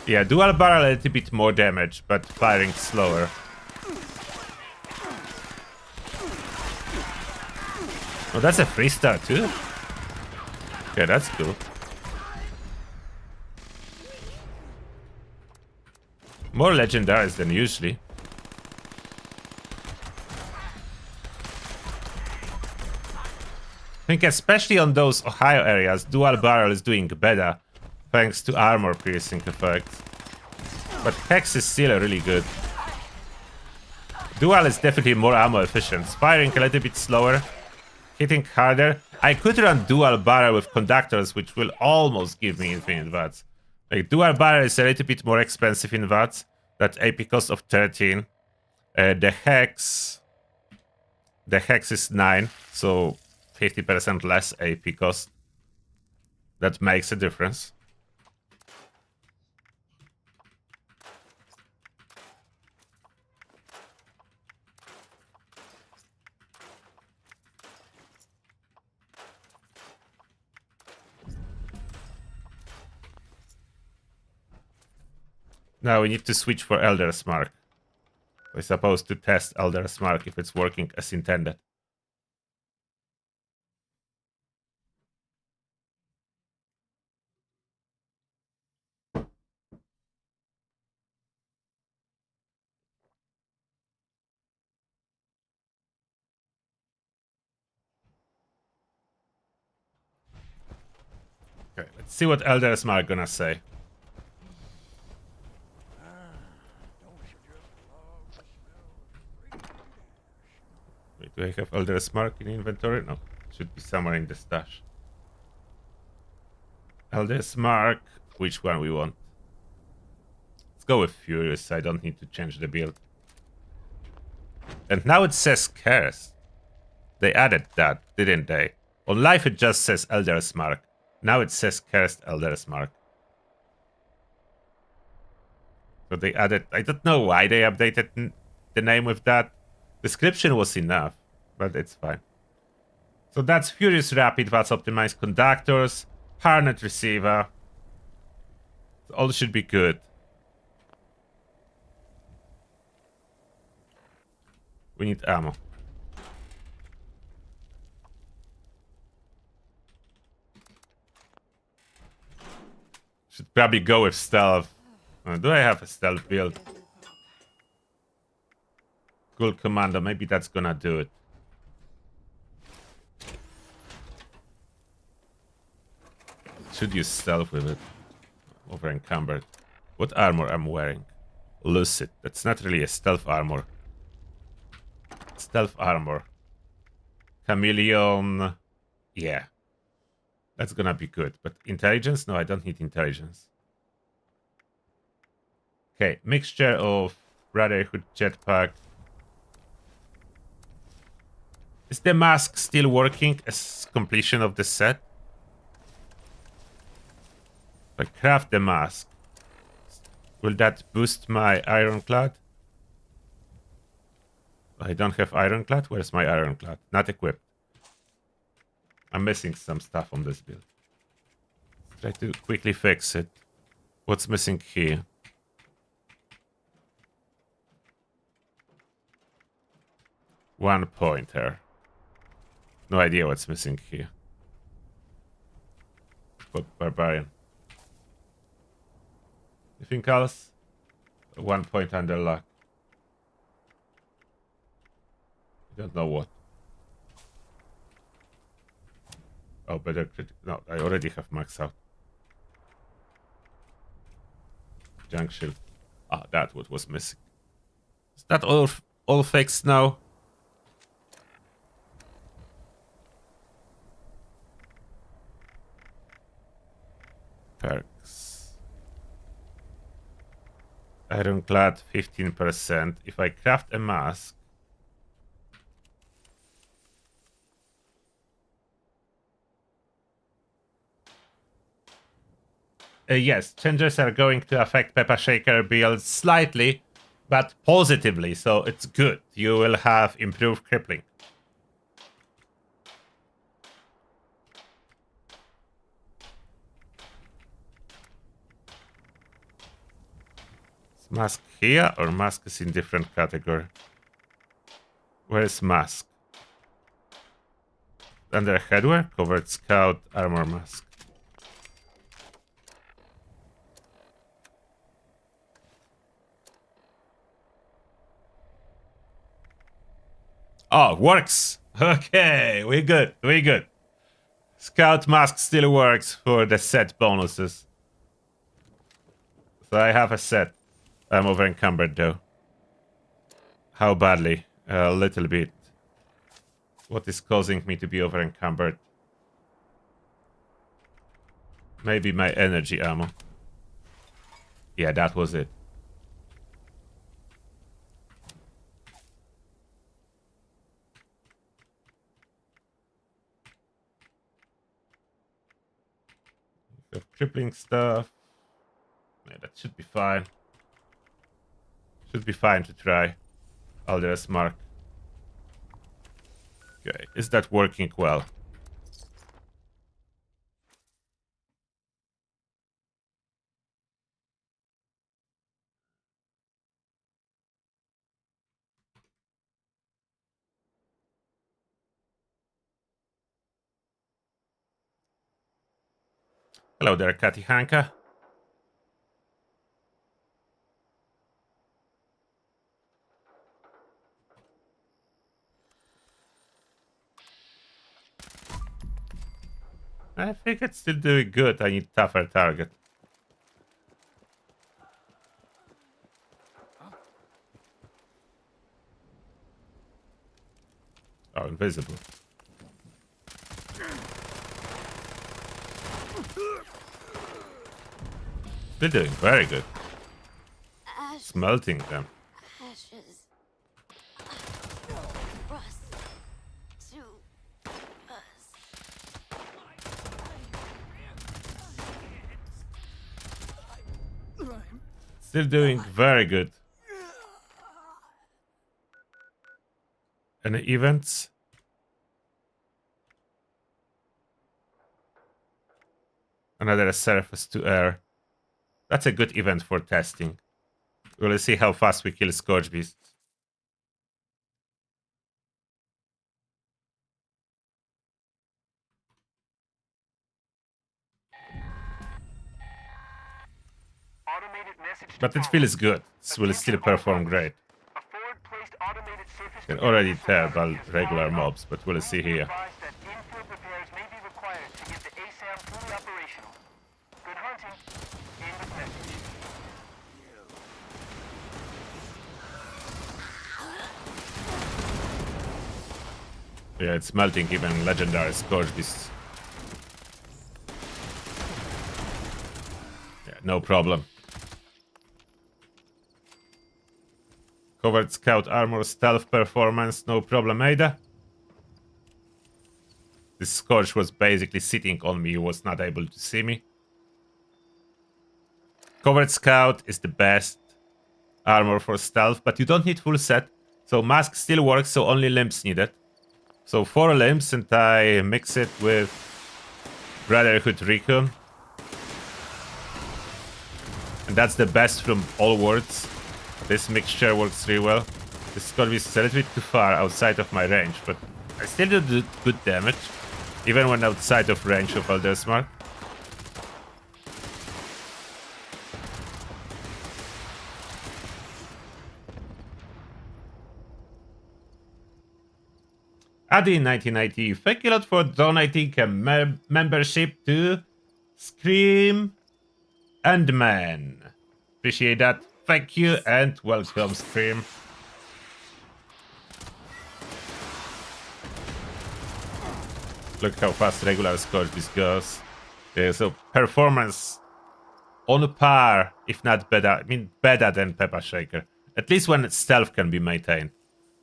Yeah, dual barrel a little bit more damage, but firing slower. Oh, that's a 3-star too? Okay, that's cool. More legendaries than usually. I think especially on those Ohio areas, dual barrel is doing better thanks to armor piercing effects. But Hex is still really good. Dual is definitely more ammo efficient, firing a little bit slower. Hitting harder. I could run dual barrel with conductors, which will almost give me infinite VATS. Like, dual barrel is a little bit more expensive in VATS. That AP cost of 13. The hex is 9, so 50% less AP cost. That makes a difference. Now we need to switch for Elder's Mark. We're supposed to test Elder's Mark if it's working as intended. Okay, let's see what Elder's Mark gonna say. Wait, do I have Elder's Mark in inventory? No, it should be somewhere in the stash. Elder's Mark. Which one we want? Let's go with Furious. I don't need to change the build. And now it says Cursed. They added that, didn't they? On life it just says Elder's Mark. Now it says Cursed Elder's Mark. So they added... I don't know why they updated the name with that. Description was enough, but it's fine. So that's Furious Rapid, that's optimized conductors, Harnet Receiver. All should be good. We need ammo. Should probably go with stealth. Do I have a stealth build? Ghoul Commando, maybe that's gonna do it. Should use stealth with it. Over encumbered. What armor I'm wearing? Lucid. That's not really a stealth armor. Stealth armor. Chameleon. Yeah. That's gonna be good. But intelligence? No, I don't need intelligence. Okay, mixture of Brotherhood jetpack. Is the mask still working as completion of the set? If I craft the mask, will that boost my ironclad? I don't have ironclad. Where's my ironclad? Not equipped. I'm missing some stuff on this build. Try to quickly fix it. What's missing here? One pointer. No idea what's missing here. But barbarian. Anything else? 1 point under luck. I don't know what. Oh, better critic. No, I already have max out. Junk shield. Ah, that's what was missing. Is that all fixed now? Perks. Ironclad 15%. If I craft a mask. Yes, changes are going to affect Peppa Shaker builds slightly, but positively, so it's good. You will have improved crippling. Is mask here or mask is in different category? Where is mask? Under headwear, covered scout, armor mask. Oh, works. Okay, we good. We good. Scout mask still works for the set bonuses. So I have a set. I'm over encumbered though. How badly? A little bit. What is causing me to be over encumbered? Maybe my energy ammo. Yeah, that was it. Crippling stuff. Yeah, that should be fine. Should be fine to try. Elder's Mark. Okay, is that working well? Hello there, Catty Hanka. I think it's still doing good. I need tougher target. Oh, invisible. Still doing very good. Smelting them. Ashes. Rust. To us. Still doing very good. Any events? Another surface to air. That's a good event for testing. We'll see how fast we kill Scourge Beasts. But it feels good. It will still perform great. Can already tell about regular mobs, but we'll see here. Yeah, it's melting even legendary Scourge Beasts. Yeah, no problem. Covered scout armor, stealth performance, no problem either. This Scourge was basically sitting on me, he was not able to see me. Covered scout is the best armor for stealth, but you don't need full set. So mask still works, so only limbs needed. So 4 limbs, and I mix it with Brotherhood Recon. And that's the best from all worlds. This mixture works really well. This is gonna be a little bit too far outside of my range, but I still do good damage, even when outside of range of Elder's Mark. Adi 1990, thank you a lot for donating a membership to Scream and Man. Appreciate that. Thank you and welcome, Scream. Look how fast regular Scourge Beast goes. Yeah, so performance on par, if not better. I mean, better than Pepper Shaker. At least when stealth can be maintained.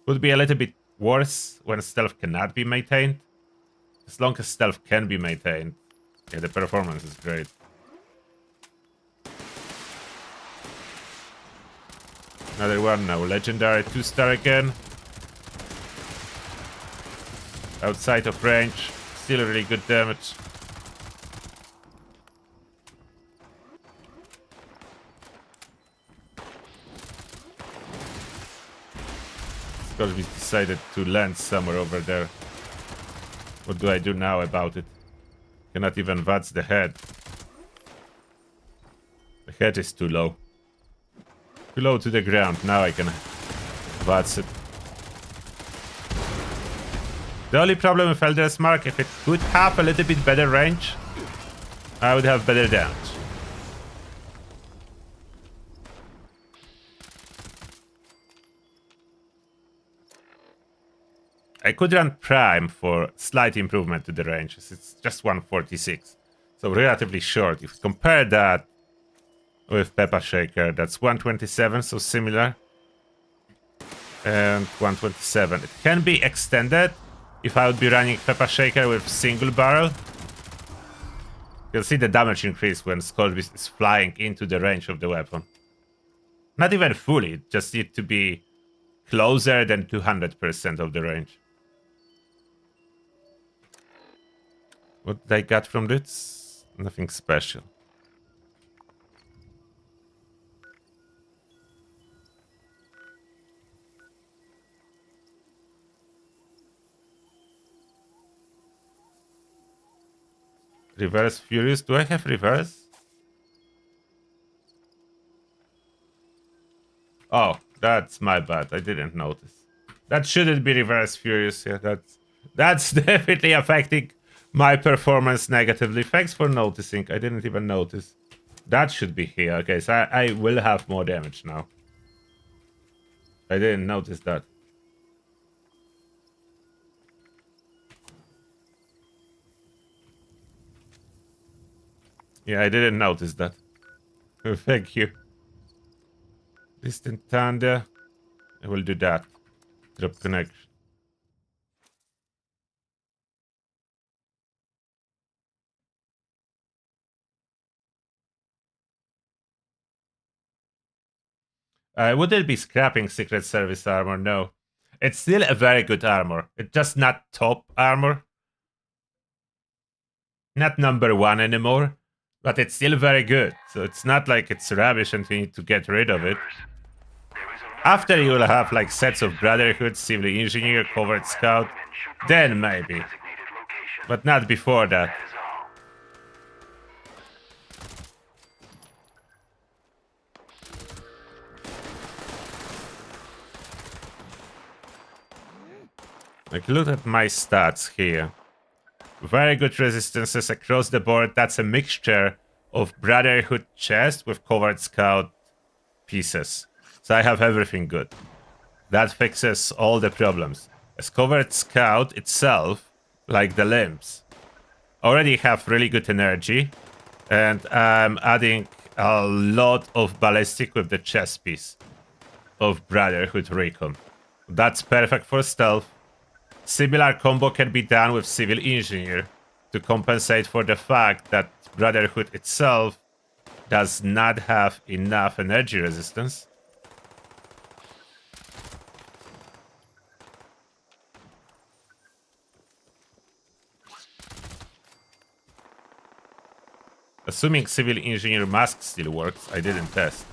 Would be a little bit worse when stealth cannot be maintained. As long as stealth can be maintained, yeah, the performance is great. Another one now, legendary 2-star again. Outside of range, still really good damage. Because we decided to land somewhere over there. What do I do now about it? Cannot even VATS the head. The head is too low. Too low to the ground. Now I can VATS it. The only problem with Elder's Mark, if it could have a little bit better range, I would have better damage. I could run Prime for slight improvement to the ranges. It's just 146, so relatively short. If you compare that with Peppa Shaker, that's 127, so similar. And 127. It can be extended if I would be running Peppa Shaker with single barrel. You'll see the damage increase when Scourge Beast is flying into the range of the weapon. Not even fully, just need to be closer than 200% of the range. What I got from this? Nothing special. Reverse Furious. Do I have reverse? Oh, that's my bad. I didn't notice. That shouldn't be Reverse Furious. Yeah, that's definitely affecting my performance negatively. Thanks for noticing. I didn't even notice. That should be here. Okay, so I will have more damage now. I didn't notice that. Yeah, I didn't notice that. Thank you. Distant thunder. I will do that. Drop connection. Would it be scrapping Secret Service armor? No. It's still a very good armor. It's just not top armor. Not number one anymore. But it's still very good. So it's not like it's rubbish and we need to get rid of it. After you will have like sets of Brotherhood, Civil Engineer, Covert Scout. Then maybe. But not before that. Like, look at my stats here. Very good resistances across the board. That's a mixture of Brotherhood chest with Covert Scout pieces. So I have everything good. That fixes all the problems. As Covert Scout itself, like the limbs, already have really good energy. And I'm adding a lot of ballistic with the chest piece of Brotherhood Recon. That's perfect for stealth. Similar combo can be done with Civil Engineer to compensate for the fact that Brotherhood itself does not have enough energy resistance. Assuming Civil Engineer mask still works, I didn't test.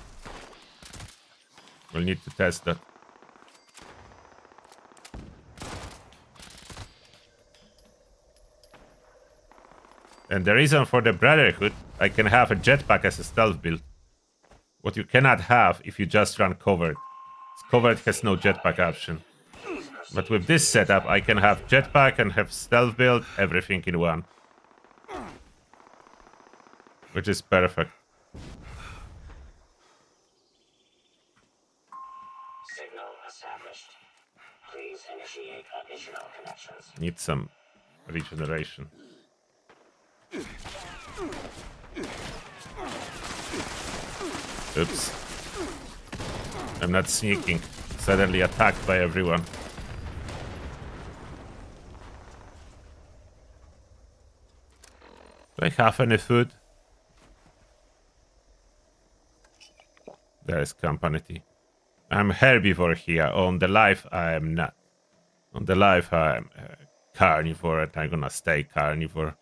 We'll need to test that. And the reason for the Brotherhood, I can have a jetpack as a stealth build. What you cannot have if you just run Covert. Covert has no jetpack option. But with this setup, I can have jetpack and have stealth build, everything in one. Which is perfect. Signal established. Please initiate additional connections. Need some regeneration. Oops. I'm not sneaking. Suddenly attacked by everyone. Do I have any food? There is company tea. I'm herbivore here. On the life, I am not. On the life, I am carnivore, and I'm gonna stay carnivore.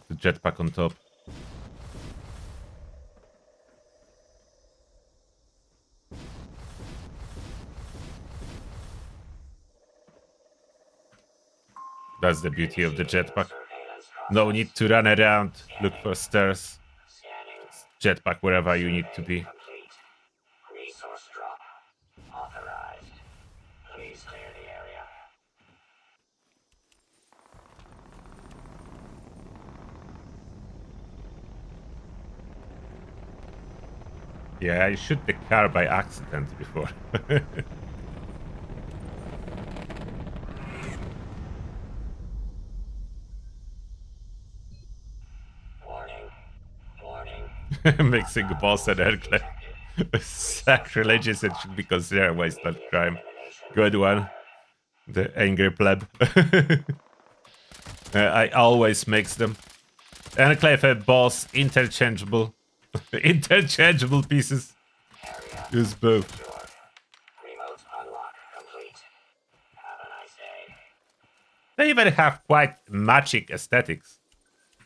The jetpack on top. That's the beauty of the jetpack. No need to run around, look for stairs. Just jetpack wherever you need to be. Resource drop authorized. Please clear the area. Yeah, I shoot the car by accident before. Mixing boss and Enclave. Sacrilegious, it should be considered a wasteland crime. Good one. The angry pleb. I always mix them. Enclave and boss interchangeable. Interchangeable pieces. Use both. Remote unlock complete. Have a nice day. They even have quite magic aesthetics.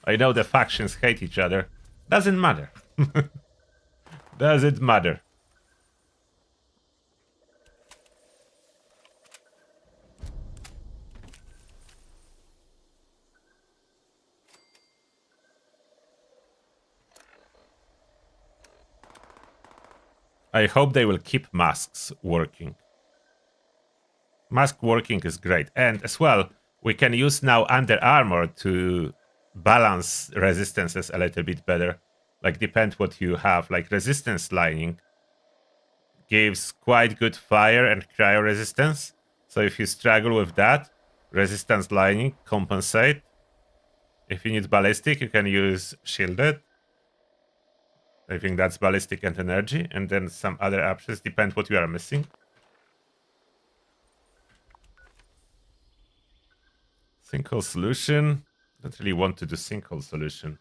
I know the factions hate each other. Doesn't matter. Doesn't matter. I hope they will keep masks working. Mask working is great. And as well, we can use now under armor to balance resistances a little bit better. Like, depend what you have. Like, resistance lining gives quite good fire and cryo resistance. So if you struggle with that, resistance lining compensate. If you need ballistic, you can use shielded. I think that's ballistic and energy, and then some other options depend what you are missing. Sinkhole solution. Don't really want to do sinkhole solution.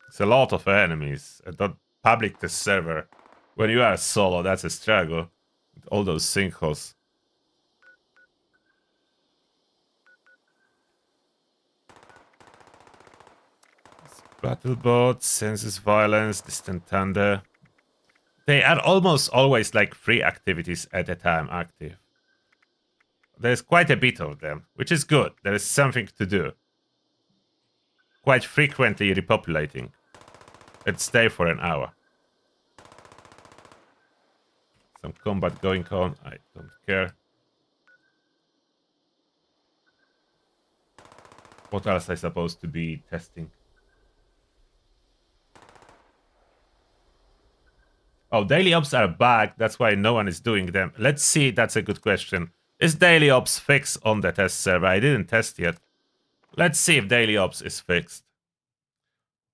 It's a lot of enemies. Don't public the server. When you are solo, that's a struggle. With all those sinkholes. Battle bots, senses violence, distant thunder. They are almost always like 3 activities at a time active. There's quite a bit of them, which is good. There is something to do. Quite frequently repopulating. Let's stay for an hour. Some combat going on. I don't care. What else I supposed to be testing? Oh, daily ops are back. That's why no one is doing them. Let's see. That's a good question. Is daily ops fixed on the test server? I didn't test yet. Let's see if daily ops is fixed.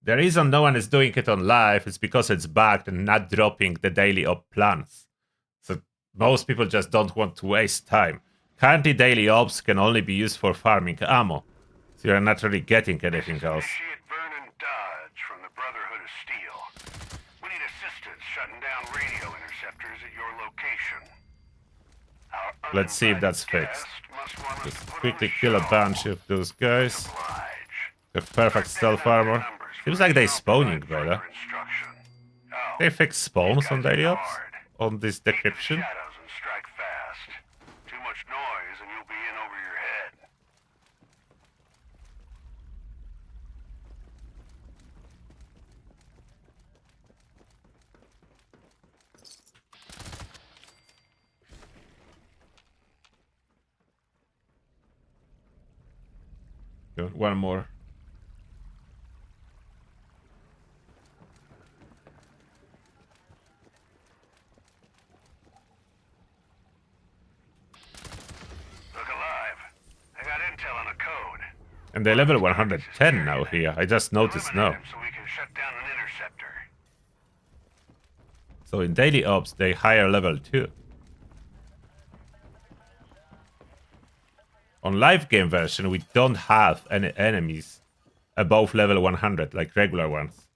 The reason no one is doing it on live is because it's bugged and not dropping the daily op plans. So most people just don't want to waste time. Currently, daily ops can only be used for farming ammo. So you're not really getting anything else. From the Brotherhood of Steel. We need assistance shutting down radio interceptors at your location. Let's see if that's fixed. Just quickly kill a bunch of those guys. With perfect stealth armor. Seems like they spawning better. They fix spawns on daily ops? On this decryption? Too much noise and you'll be in over your head. Good. One more. And they level 110 now here. I just noticed now. So in daily ops, they higher level too. On live game version, we don't have any enemies above level 100, like regular ones.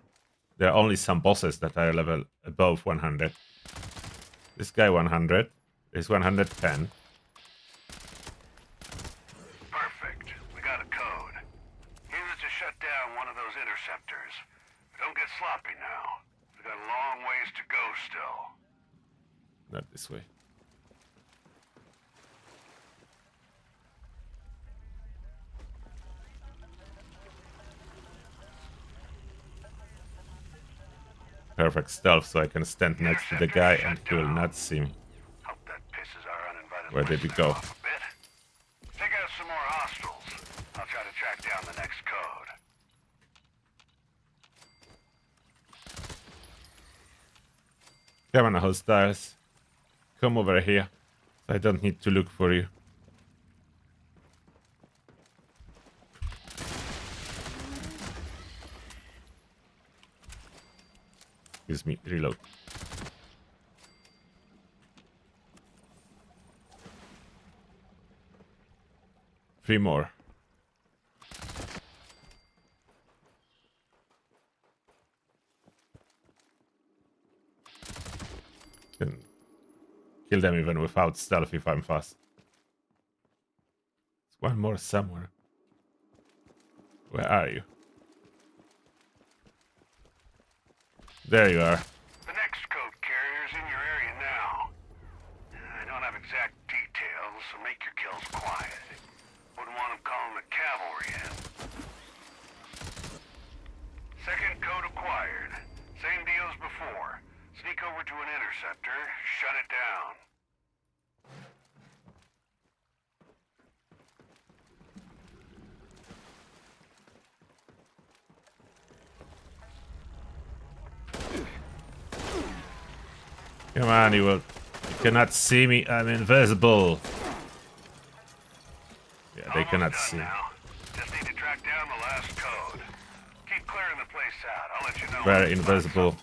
There are only some bosses that are level above 100. This guy 100. This 110. Sloppy now. We got a long ways to go still. Not this way. Perfect stealth, so I can stand next to the guy and he will not see me. Where did he go? Take out some more hostiles. I'll try to track down the next code. Come on, hostiles. Come over here. I don't need to look for you. Excuse me, reload. Three more. Can kill them even without stealth if I'm fast. There's one more somewhere. Where are you? There you are. The next code carrier's in your area now. I don't have exact details, so make your kills quiet. Wouldn't want them calling the cavalry in. Second code acquired. Same deal as before. Sneak over to an interceptor, shut it down. Come on, you cannot see me. I'm invisible. Yeah, they cannot see. Just need to track down the last code. Keep clearing the place out. I'll let you know. Very invisible.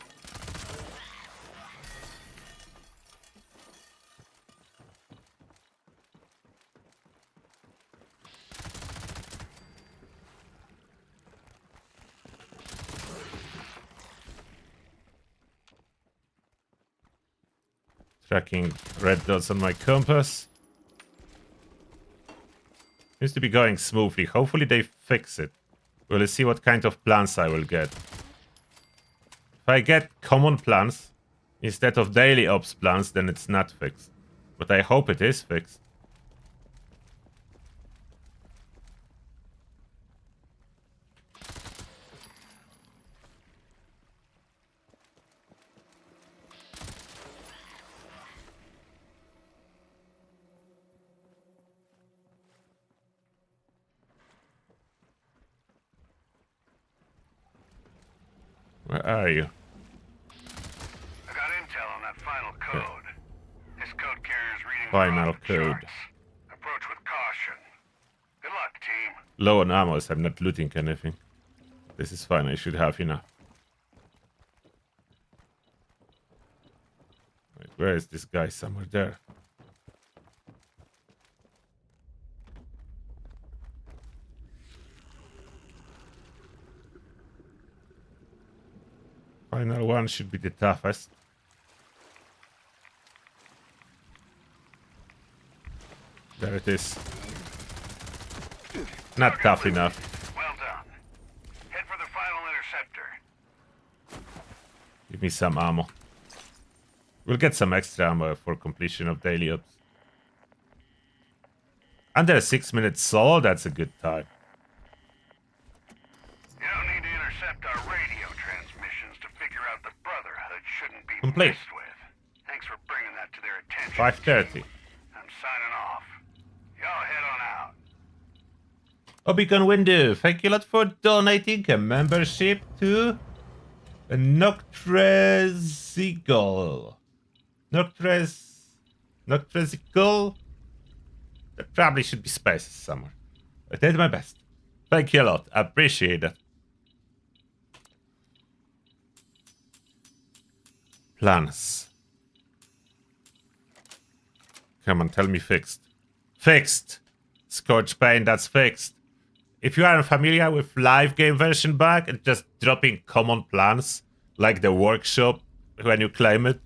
Tracking red dots on my compass. Seems to be going smoothly. Hopefully they fix it. We'll see what kind of plans I will get. If I get common plans instead of daily ops plans, then it's not fixed. But I hope it is fixed. Where are you? I got intel on that final code. This code carrier's reading Final the code. charts. Approach with caution. Good luck, team. Low on ammo, so I'm not looting anything. This is fine, I should have enough. Wait, where is this guy? Somewhere there. Final one should be the toughest. There it is. Not tough enough. Well done. Head for the final interceptor. Give me some ammo. We'll get some extra ammo for completion of daily ops. Under 6 minutes solo, that's a good time. You don't need to intercept our radio transmissions to figure out the Brotherhood shouldn't be Complete. messed with. Thanks for bringing that to their attention. 5:30. I'm signing off. Y'all head on out. Obigon Windu, thank you a lot for donating a membership to Noctrezigal. Noctrezigal? There probably should be spaces somewhere. I did my best. Thank you a lot. I appreciate it. Plans. Come on, tell me fixed. Fixed! Scorch Pain, that's fixed. If you are familiar with live game version bug and just dropping common plans, like the workshop when you claim it.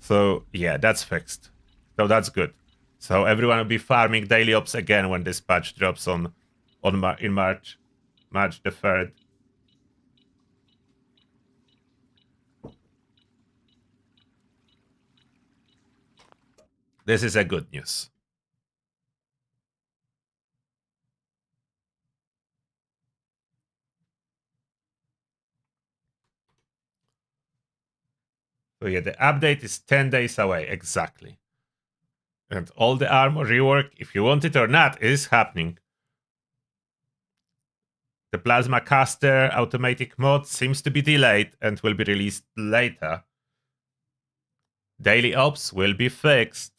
So yeah, that's fixed. So that's good. So everyone will be farming daily ops again when this patch drops in March the 3rd. This is a good news. So yeah, the update is 10 days away, exactly. And all the armor rework, if you want it or not, is happening. The Plasma Caster automatic mod seems to be delayed and will be released later. Daily ops will be fixed.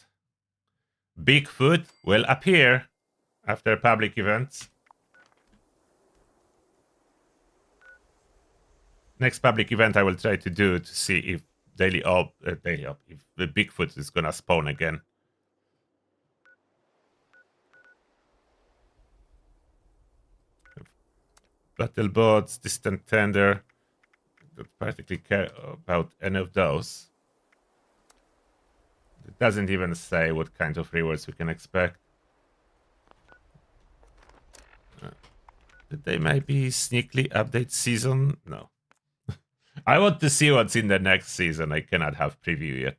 Bigfoot will appear after public events. Next public event I will try to do to see if if the Bigfoot is gonna spawn again. Battle bots, distant tender. Don't particularly care about any of those. It doesn't even say what kind of rewards we can expect. Did they maybe sneakily update season? No. I want to see what's in the next season. I cannot have preview yet.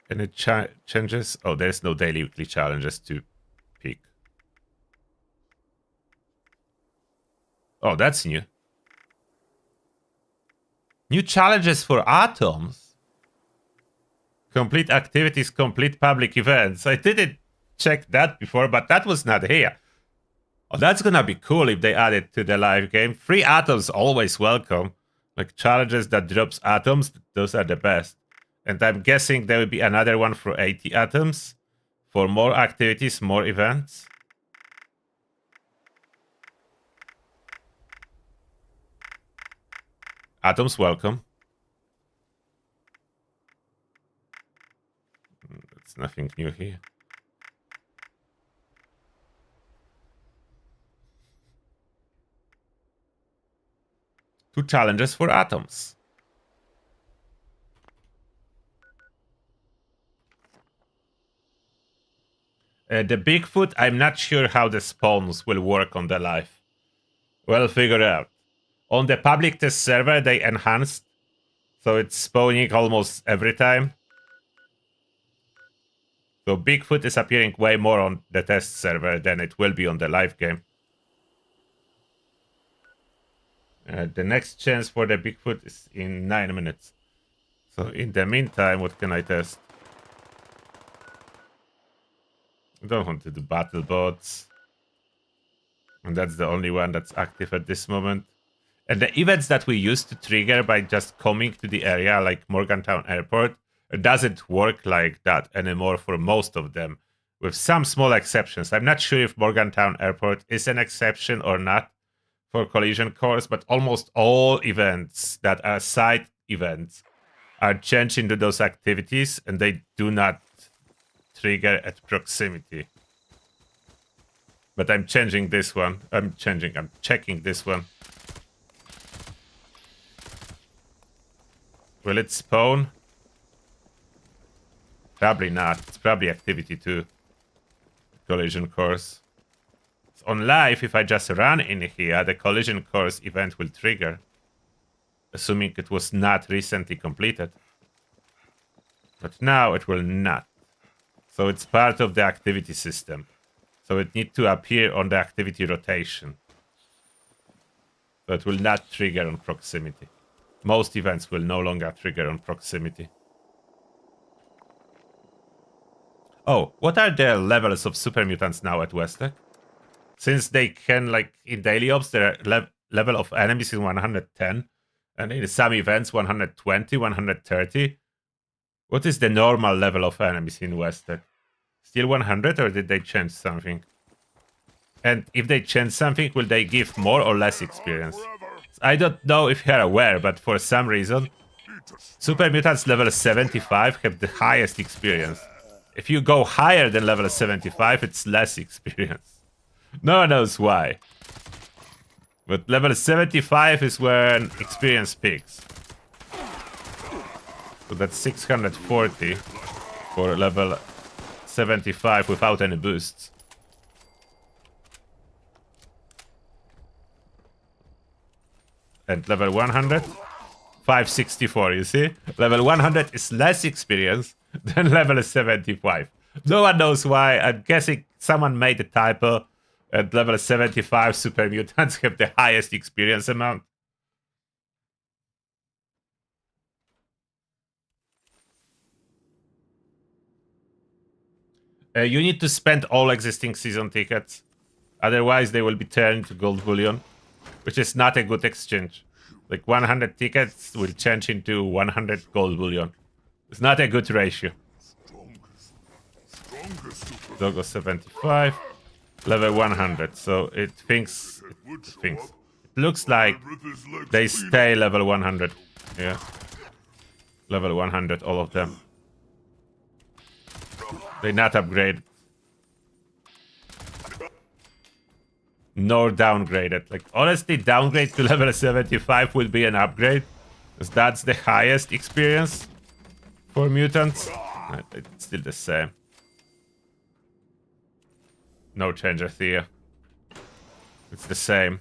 Any changes? Oh, there's no daily weekly challenges to pick. Oh, that's new. New challenges for atoms. Complete activities, complete public events. I didn't check that before, but that was not here. Oh, that's gonna be cool if they add it to the live game. Free atoms always welcome. Like challenges that drops atoms, those are the best. And I'm guessing there will be another one for 80 atoms. For more activities, more events. Atoms welcome. That's nothing new here. Two challenges for atoms. The Bigfoot, I'm not sure how the spawns will work on the live. We'll figure it out. On the public test server, they enhanced, so it's spawning almost every time. So Bigfoot is appearing way more on the test server than it will be on the live game. The next chance for the Bigfoot is in 9 minutes. So in the meantime, what can I test? I don't want to do battle bots. And that's the only one that's active at this moment. And the events that we used to trigger by just coming to the area, like Morgantown Airport, it doesn't work like that anymore for most of them, with some small exceptions. I'm not sure if Morgantown Airport is an exception or not for collision course, but almost all events that are side events are changed into those activities, and they do not trigger at proximity. But I'm changing this one. I'm checking this one. Will it spawn? Probably not. It's probably activity 2. Collision course. So on live, if I just run in here, the collision course event will trigger. Assuming it was not recently completed. But now it will not. So it's part of the activity system. So it needs to appear on the activity rotation. So it will not trigger on proximity. Most events will no longer trigger on proximity. Oh, what are the levels of super mutants now at Westec? Since they can, like, in daily ops, their level of enemies is 110. And in some events, 120, 130. What is the normal level of enemies in Westec? Still 100, or did they change something? And if they change something, will they give more or less experience? I don't know if you're aware, but for some reason, super mutants level 75 have the highest experience. If you go higher than level 75, it's less experience. No one knows why. But level 75 is when experience peaks. So that's 640 for level 75 without any boosts. And level 100, 564, you see? Level 100 is less experience than level 75. No one knows why. I'm guessing someone made a typo. At level 75, super mutants have the highest experience amount. You need to spend all existing season tickets. Otherwise, they will be turned to gold bullion, which is not a good exchange. Like 100 tickets will change into 100 gold bullion. It's not a good ratio. Doggo 75, level 100. So it thinks. It looks like they stay level 100. Yeah. Level 100, all of them. They not upgrade. Nor downgraded. Like, honestly, downgrade to level 75 would be an upgrade, because that's the highest experience for mutants. It's still the same. No changes here. It's the same.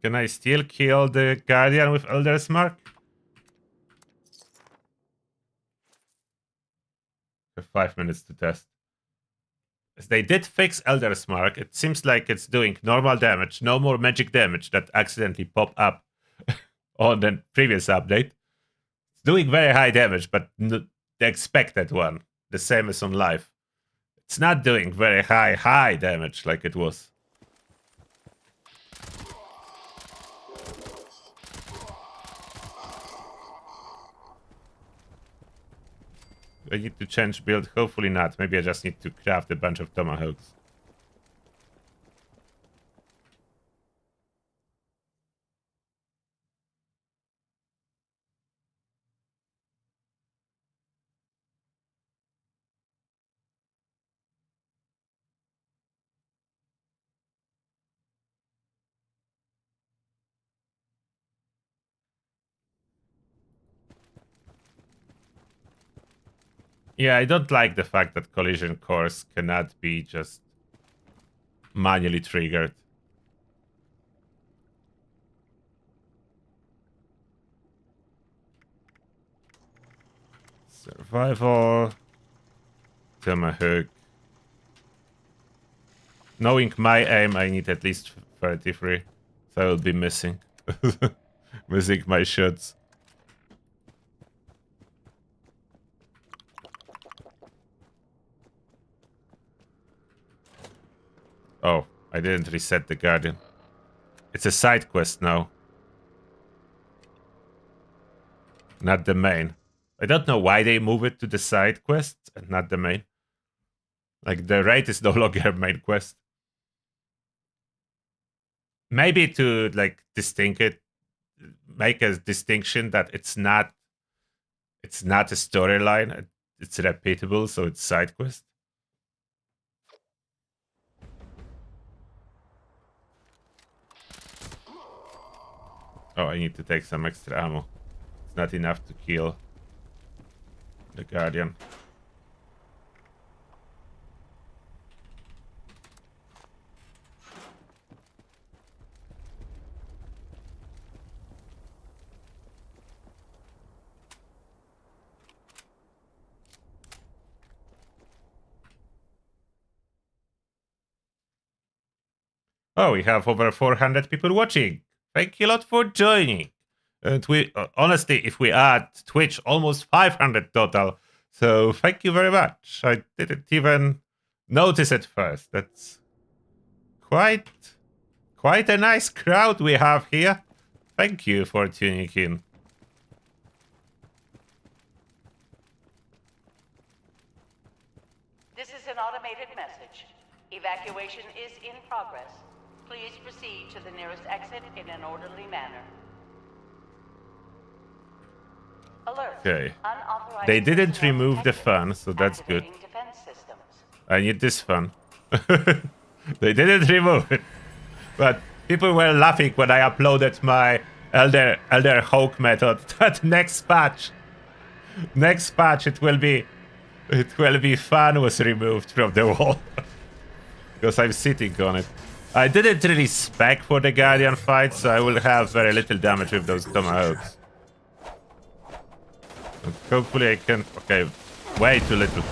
Can I still kill the Guardian with Elder's Mark? 5 minutes to test. As they did fix Elder's Mark, it seems like it's doing normal damage, no more magic damage that accidentally pop up on the previous update. It's doing very high damage, but the expected one. the same as on live. It's not doing very high damage like it was. I need to change build. Hopefully not. Maybe I just need to craft a bunch of Tomahawks. Yeah, I don't like the fact that collision course cannot be just manually triggered. Survival. Tomahawk. Knowing my aim, I need at least 33. So I will be missing. Missing my shots. Oh, I didn't reset the Guardian. It's a side quest now. Not the main. I don't know why they move it to the side quest and not the main. Like, the raid is no longer a main quest. Maybe to, like, distinct it, make a distinction that it's not a storyline. It's repeatable, so it's side quest. Oh, I need to take some extra ammo. It's not enough to kill the Guardian. Oh, we have over 400 people watching. Thank you a lot for joining. And we, honestly, if we add Twitch, almost 500 total. So thank you very much. I didn't even notice at first. That's quite a nice crowd we have here. Thank you for tuning in. This is an automated message. Evacuation is in progress. Please proceed to the nearest exit in an orderly manner. Alert. Okay. Unauthorized They didn't personnel remove the detected. fun, so that's good. Activating defense systems. I need this fun. They didn't remove it. But people were laughing when I uploaded my Elder Hawk method. That next patch it will be fun was removed from the wall. Because I'm sitting on it. I didn't really spec for the Guardian fight, so I will have very little damage with those Tomahawks. But hopefully I can... Okay, way too little.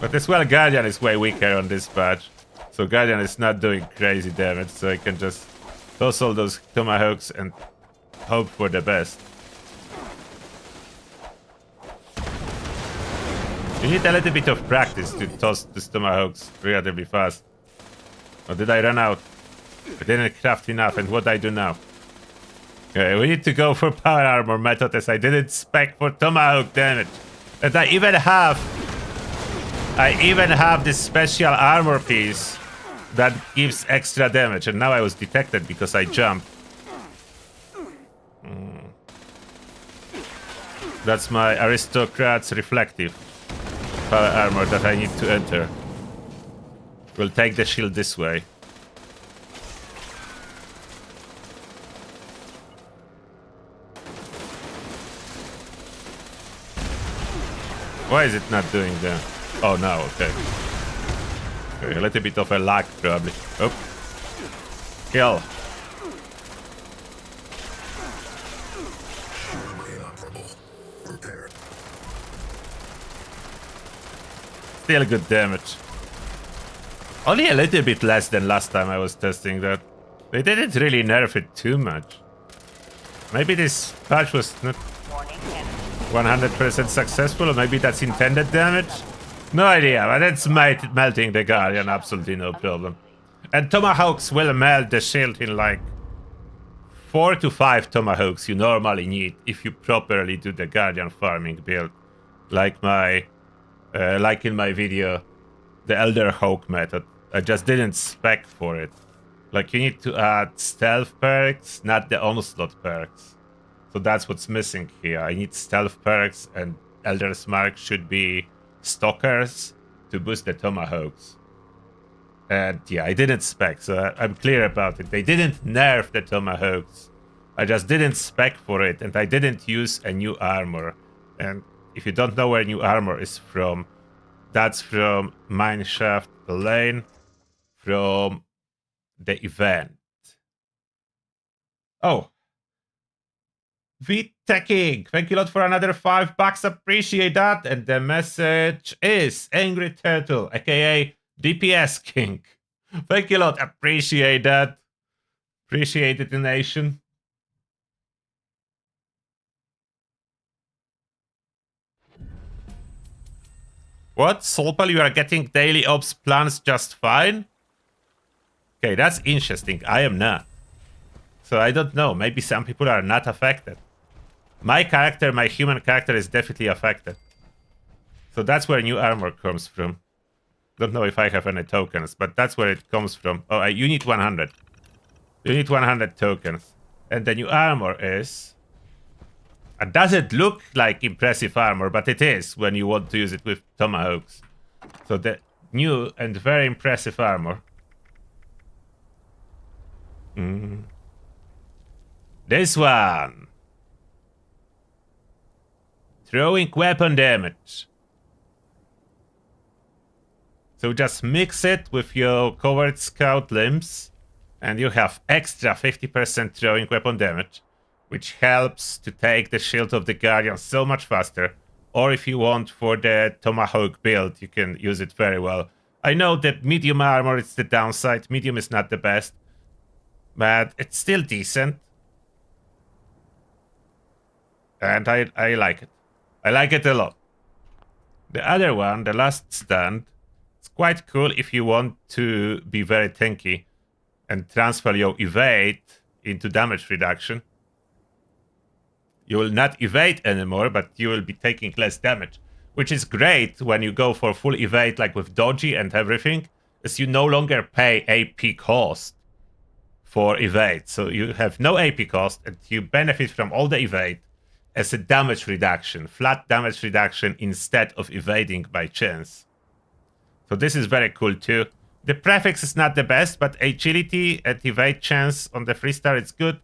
But as well, Guardian is way weaker on this patch. So Guardian is not doing crazy damage, so I can just toss all those Tomahawks and hope for the best. You need a little bit of practice to toss these Tomahawks relatively fast. Or did I run out? I didn't craft enough, and what I do now? Okay, we need to go for power armor method, as I didn't spec for Tomahawk damage. And I even have this special armor piece that gives extra damage, and now I was detected because I jumped. That's my aristocrat's reflective power armor that I need to enter. We'll take the shield this way. Why is it not doing that? Oh, no, okay. Okay, a little bit of a lag, probably. Oh. Kill. Still good damage. Only a little bit less than last time I was testing that. They didn't really nerf it too much. Maybe this patch was not... Warning, enemy 100% successful, or maybe that's intended damage. No idea, but it's melting the Guardian, absolutely no problem. And Tomahawks will melt the shield in like 4 to 5 Tomahawks you normally need if you properly do the Guardian farming build. Like in my video, the Elder Hawk method. I just didn't spec for it. Like, you need to add stealth perks, not the onslaught perks. So that's what's missing here. I need stealth perks, and Elder's Mark should be stalkers to boost the Tomahawks. And yeah, I didn't spec, so I'm clear about it. They didn't nerf the Tomahawks. I just didn't spec for it, and I didn't use a new armor. And if you don't know where new armor is from, that's from Mineshaft Lane, from the event. Oh. V-Teching, thank you a lot for another $5, appreciate that. And the message is Angry Turtle, aka DPS King. Thank you a lot, appreciate that. Appreciate it, the nation. What? Solpal, you are getting daily ops plans just fine? Okay, that's interesting. I am not. So I don't know. Maybe some people are not affected. My character, my human character, is definitely affected. So that's where new armor comes from. Don't know if I have any tokens, but that's where it comes from. Oh, you need 100. You need 100 tokens. And the new armor is... It doesn't look like impressive armor, but it is when you want to use it with Tomahawks. So the new and very impressive armor. This one. Throwing weapon damage. So just mix it with your covered scout limbs, and you have extra 50% throwing weapon damage, which helps to take the shield of the Guardian so much faster. Or if you want for the Tomahawk build, you can use it very well. I know that medium armor is the downside. Medium is not the best, but it's still decent. And I like it. I like it a lot. The other one, the last stand, it's quite cool if you want to be very tanky and transfer your evade into damage reduction. You will not evade anymore, but you will be taking less damage, which is great when you go for full evade, like with dodgy and everything, as you no longer pay AP cost for evade. So you have no AP cost, and you benefit from all the evade as a damage reduction, flat damage reduction instead of evading by chance. So this is very cool too. The prefix is not the best, but agility and evade chance on the 3-star is good.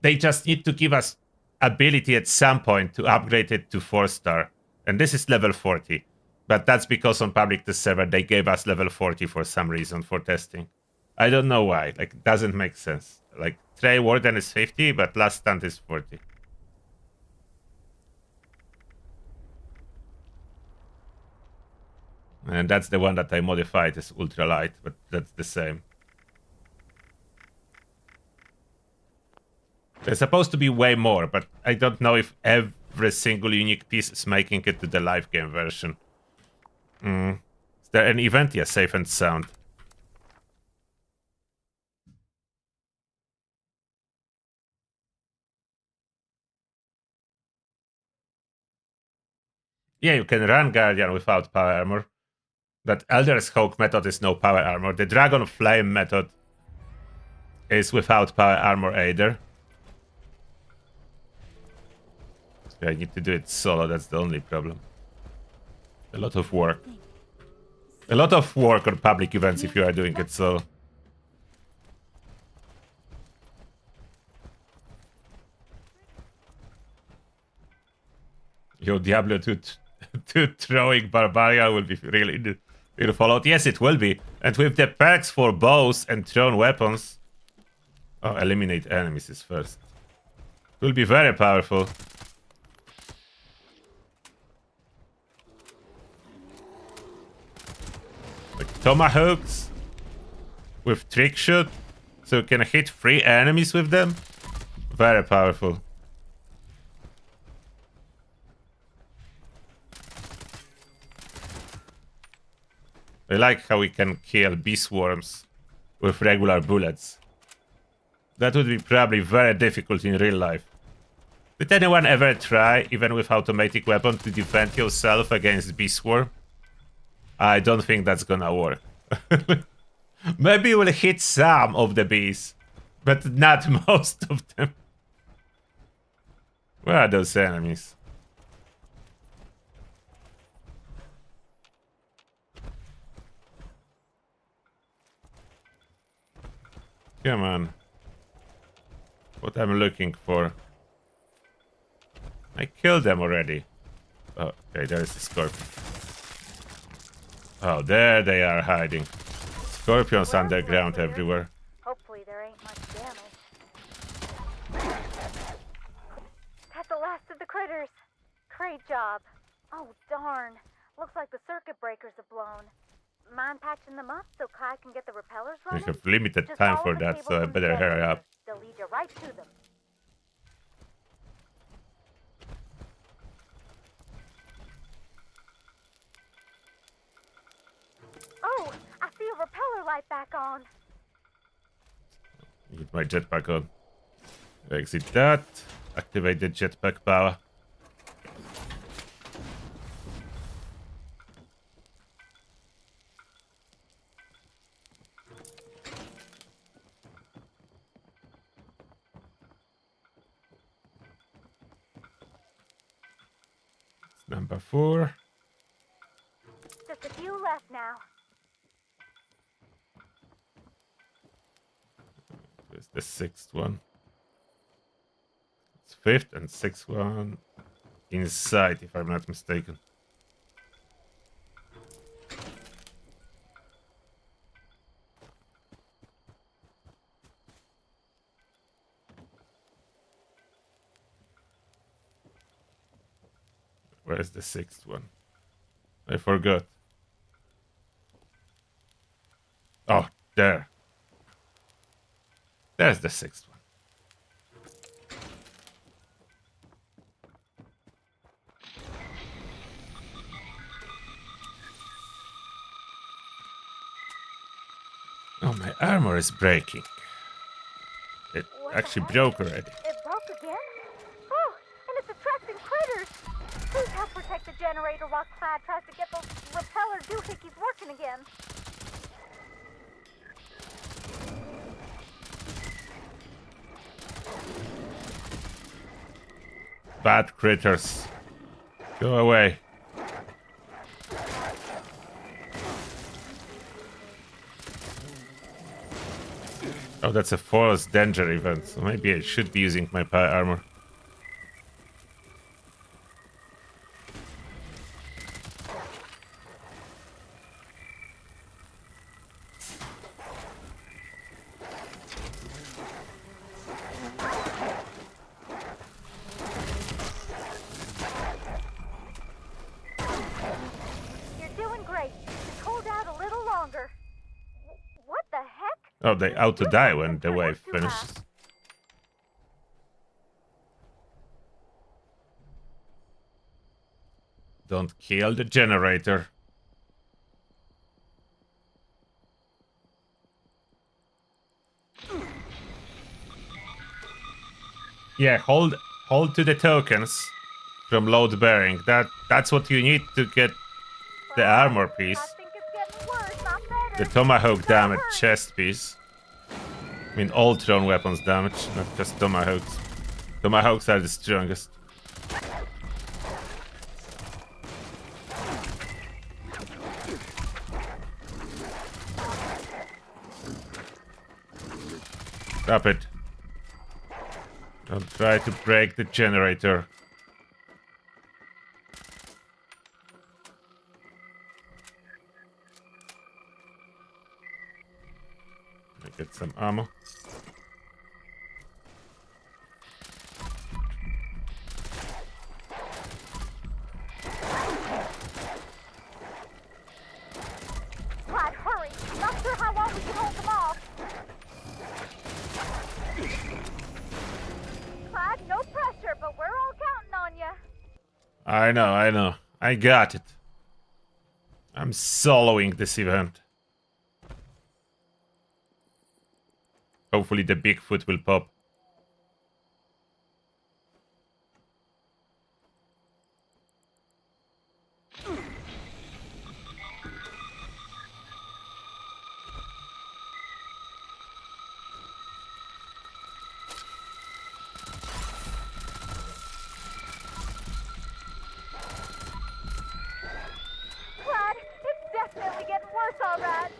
They just need to give us ability at some point to upgrade it to 4-star. And this is level 40. But that's because on public test server they gave us level 40 for some reason for testing. I don't know why. Like, it doesn't make sense. Like, Trey Warden is 50, but last stand is 40. And that's the one that I modified as ultralight, but that's the same. There's supposed to be way more, but I don't know if every single unique piece is making it to the live game version. Is there an event? Yeah, safe and sound. Yeah, you can run Guardian without power armor. That Elder's Hawk method is no power armor. The Dragon Flame method is without power armor either. I need to do it solo, that's the only problem. A lot of work. A lot of work on public events if you are doing it solo. Yo, Diablo 2 throwing Barbarian will be really followed. Yes, it will be. And with the perks for bows and thrown weapons... Oh, eliminate enemies is first. It will be very powerful. Like Tomahawks with trick shot, so you can hit 3 enemies with them. Very powerful. I like how we can kill bee swarms with regular bullets. That would be probably very difficult in real life. Did anyone ever try, even with automatic weapon, to defend yourself against bee swarm? I don't think that's gonna work. Maybe we'll hit some of the bees, but not most of them. Where are those enemies? Come on. What I'm looking for. I killed them already. Oh, okay, there's the scorpion. Oh, there they are hiding. Scorpions underground everywhere. Hopefully there ain't much damage. That's the last of the critters. Great job. Oh, darn. Looks like the circuit breakers are blown. Mind patching them up so Kai can get the repellers We running? have limited Just time follow for the that, cable so I from the better hurry up. They'll lead you right to them. Oh, I see a repeller light back on. Get my jetpack on. Exit that. Activate the jetpack power. Number 4. Just a few left now. Where's the 6th one? It's 5th and 6th one inside, if I'm not mistaken. Where's the 6th one? I forgot. Oh, there. There's the 6th one. Oh, my armor is breaking. It actually broke already. It broke again? Oh, and it's attracting critters. Please help protect the generator while Clyde tries to get those repeller doohickeys working again. Bad critters. Go away. Oh, that's a false danger event, so maybe I should be using my power armor. You're doing great. Just hold out a little longer. What the heck? Oh, they auto-die when the wave finishes. Don't kill the generator. Yeah, hold to the tokens from load bearing. That's what you need to get the armor piece. The Tomahawk damage chest piece. I mean all thrown weapons damage, not just Tomahawks. Tomahawks are the strongest. Stop it. Don't try to break the generator. Get some ammo. Clyde, hurry! Not sure how long we can hold them off. Clyde, no pressure, but we're all counting on you. I know. I got it. I'm soloing this event. Hopefully the Bigfoot will pop. Vlad, it's definitely getting worse, all right.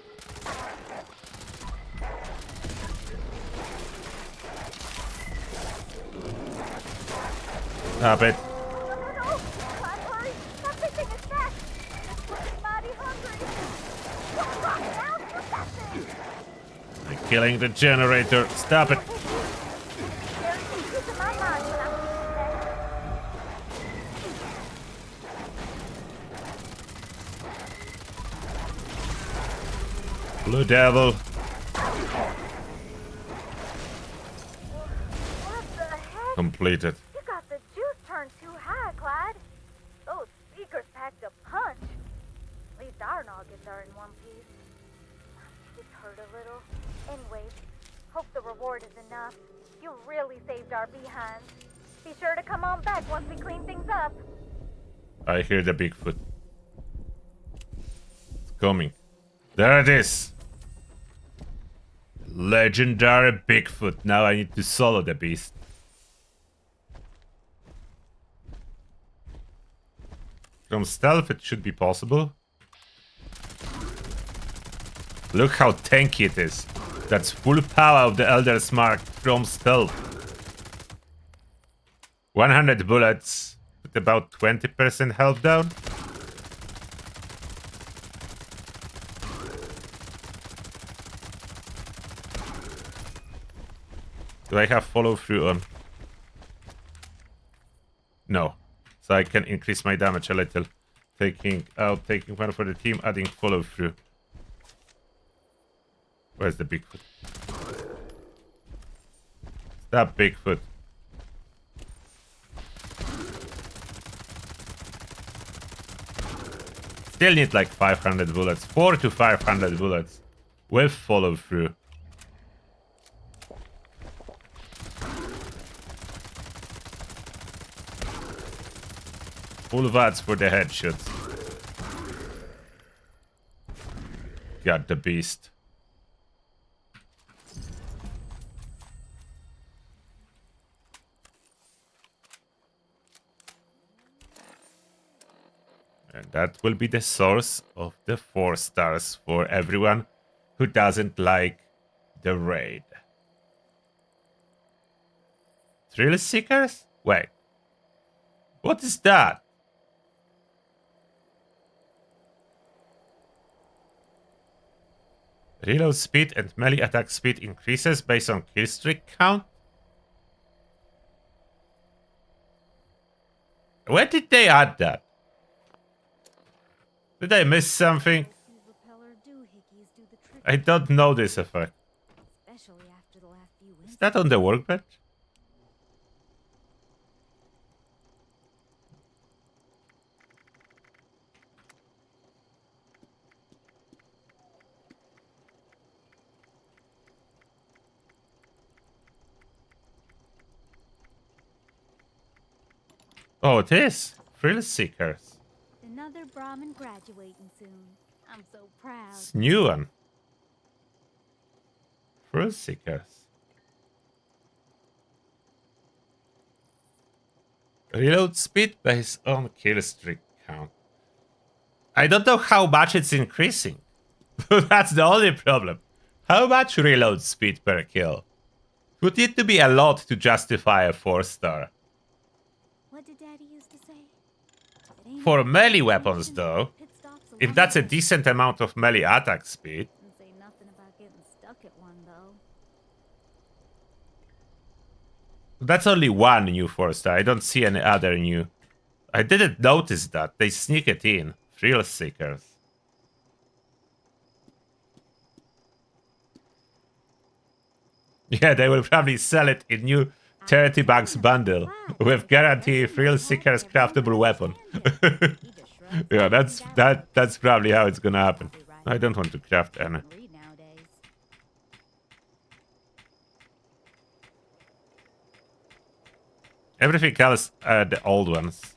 Stop it. No, Vlad, hurry. That thing is back. It's looking mighty hungry. Don't rock now, shoot that thing. I'm killing the generator. Stop it. There's things in my mind when I'm Blue Devil. What the heck? Completed. You got the juice turned too high, Clyde. Those speakers packed a punch. At least our noggins are in one piece. My teeth hurt a little. Anyways, hope the reward is enough. You really saved our behinds. Be sure to come on back once we clean things up. I hear the Bigfoot. It's coming. There it is. Legendary Bigfoot. Now I need to solo the beast. From stealth it should be possible. Look how tanky it is. That's full power of the Elder's Mark from stealth. 100 bullets with about 20% health down. Do I have follow through on? No. So I can increase my damage a little. Taking one for the team, adding follow through. Where's the Bigfoot? Stop, Bigfoot. Still need like 500 bullets. 4 to 500 bullets. With follow through. Full VATs for the headshots. Got the beast. And that will be the source of the 4 stars for everyone who doesn't like the raid. Thrill Seekers? Wait. What is that? Reload speed and melee attack speed increases based on killstreak count? Where did they add that? Did I miss something? I don't know this effect. Is that on the workbench? Oh, it is. Thrill Seekers. Another Brahmin graduating soon. I'm so proud. It's new one. Thrill Seekers. Reload speed based on killstreak count. I don't know how much it's increasing. That's the only problem. How much reload speed per kill? Would need to be a lot to justify a 4-star. What did Daddy used to say? For melee weapons, though, if that's a decent amount of melee attack speed. Didn't say nothing about getting stuck at one though. That's only one new 4-star. I don't see any other new. I didn't notice that. They sneak it in. Thrill Seekers. Yeah, they will probably sell it in new 30 bucks bundle with guarantee Thrill Seekers craftable weapon. Yeah, that's probably how it's gonna happen. I don't want to craft any. Everything else are the old ones.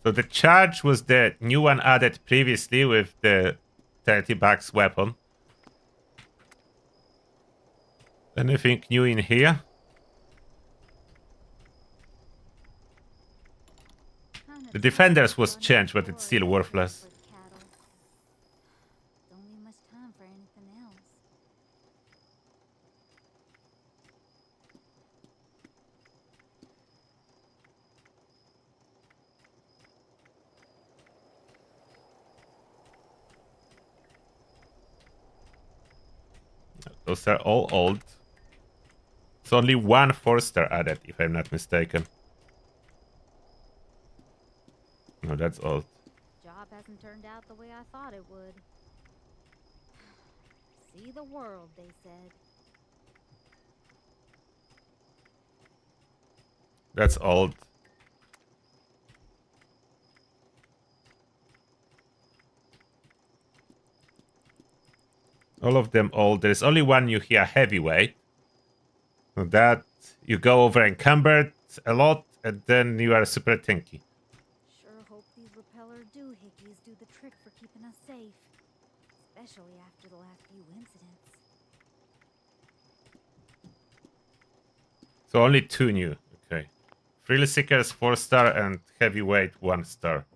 So the charge was the new one added previously with the 30 bucks weapon. Anything new in here? The defenders was changed, but it's still worthless. Don't leave much time for anything else. Those are all old. It's only one 4-star added, if I'm not mistaken. No, that's old. Job hasn't turned out the way I thought it would. See the world, they said. That's old. All of them old. There's only one new here, heavyweight. So that you go over encumbered a lot, and then you are super tanky. Sure hope these repeller doohickeys do the trick for keeping us safe. Especially after the last few incidents. So only 2 new. Okay. Thrill Seekers 4-star and heavyweight 1-star.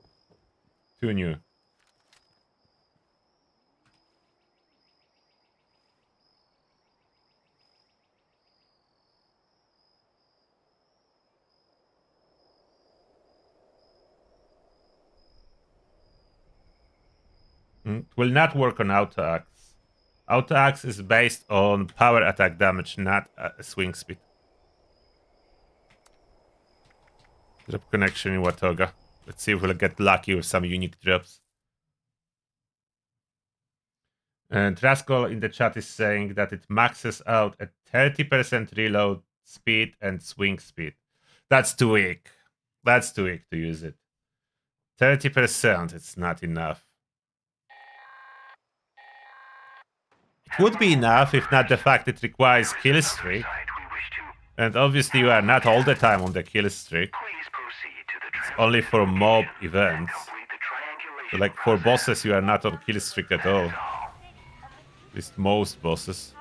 2 new. It will not work on auto axe. Auto axe is based on power attack damage, not swing speed. Drop connection in Watoga. Let's see if we'll get lucky with some unique drops. And Rascal in the chat is saying that it maxes out at 30% reload speed and swing speed. That's too weak. That's too weak to use it. 30%, it's not enough. It would be enough if not the fact it requires kill streak. And obviously you are not all the time on the kill streak. It's only for mob events. So like for bosses you are not on kill streak at all. At least most bosses.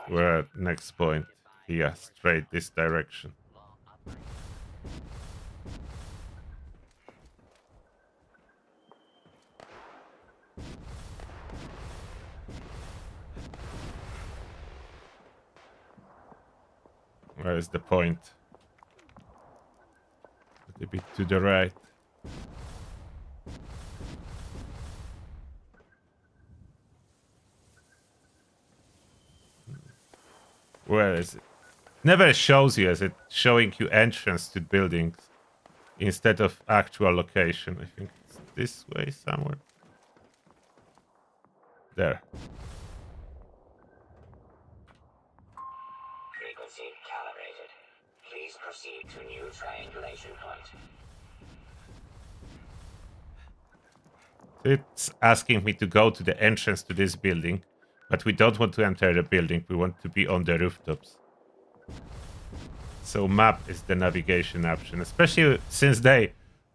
We're at next point. Yeah, straight this direction. Where is the point? A bit to the right. Where is it? Never shows you as it showing you entrance to buildings instead of actual location. I think it's this way somewhere. There. Frequency calibrated. Please proceed to new triangulation point. It's asking me to go to the entrance to this building, but we don't want to enter the building. We want to be on the rooftops. So map is the navigation option, especially since they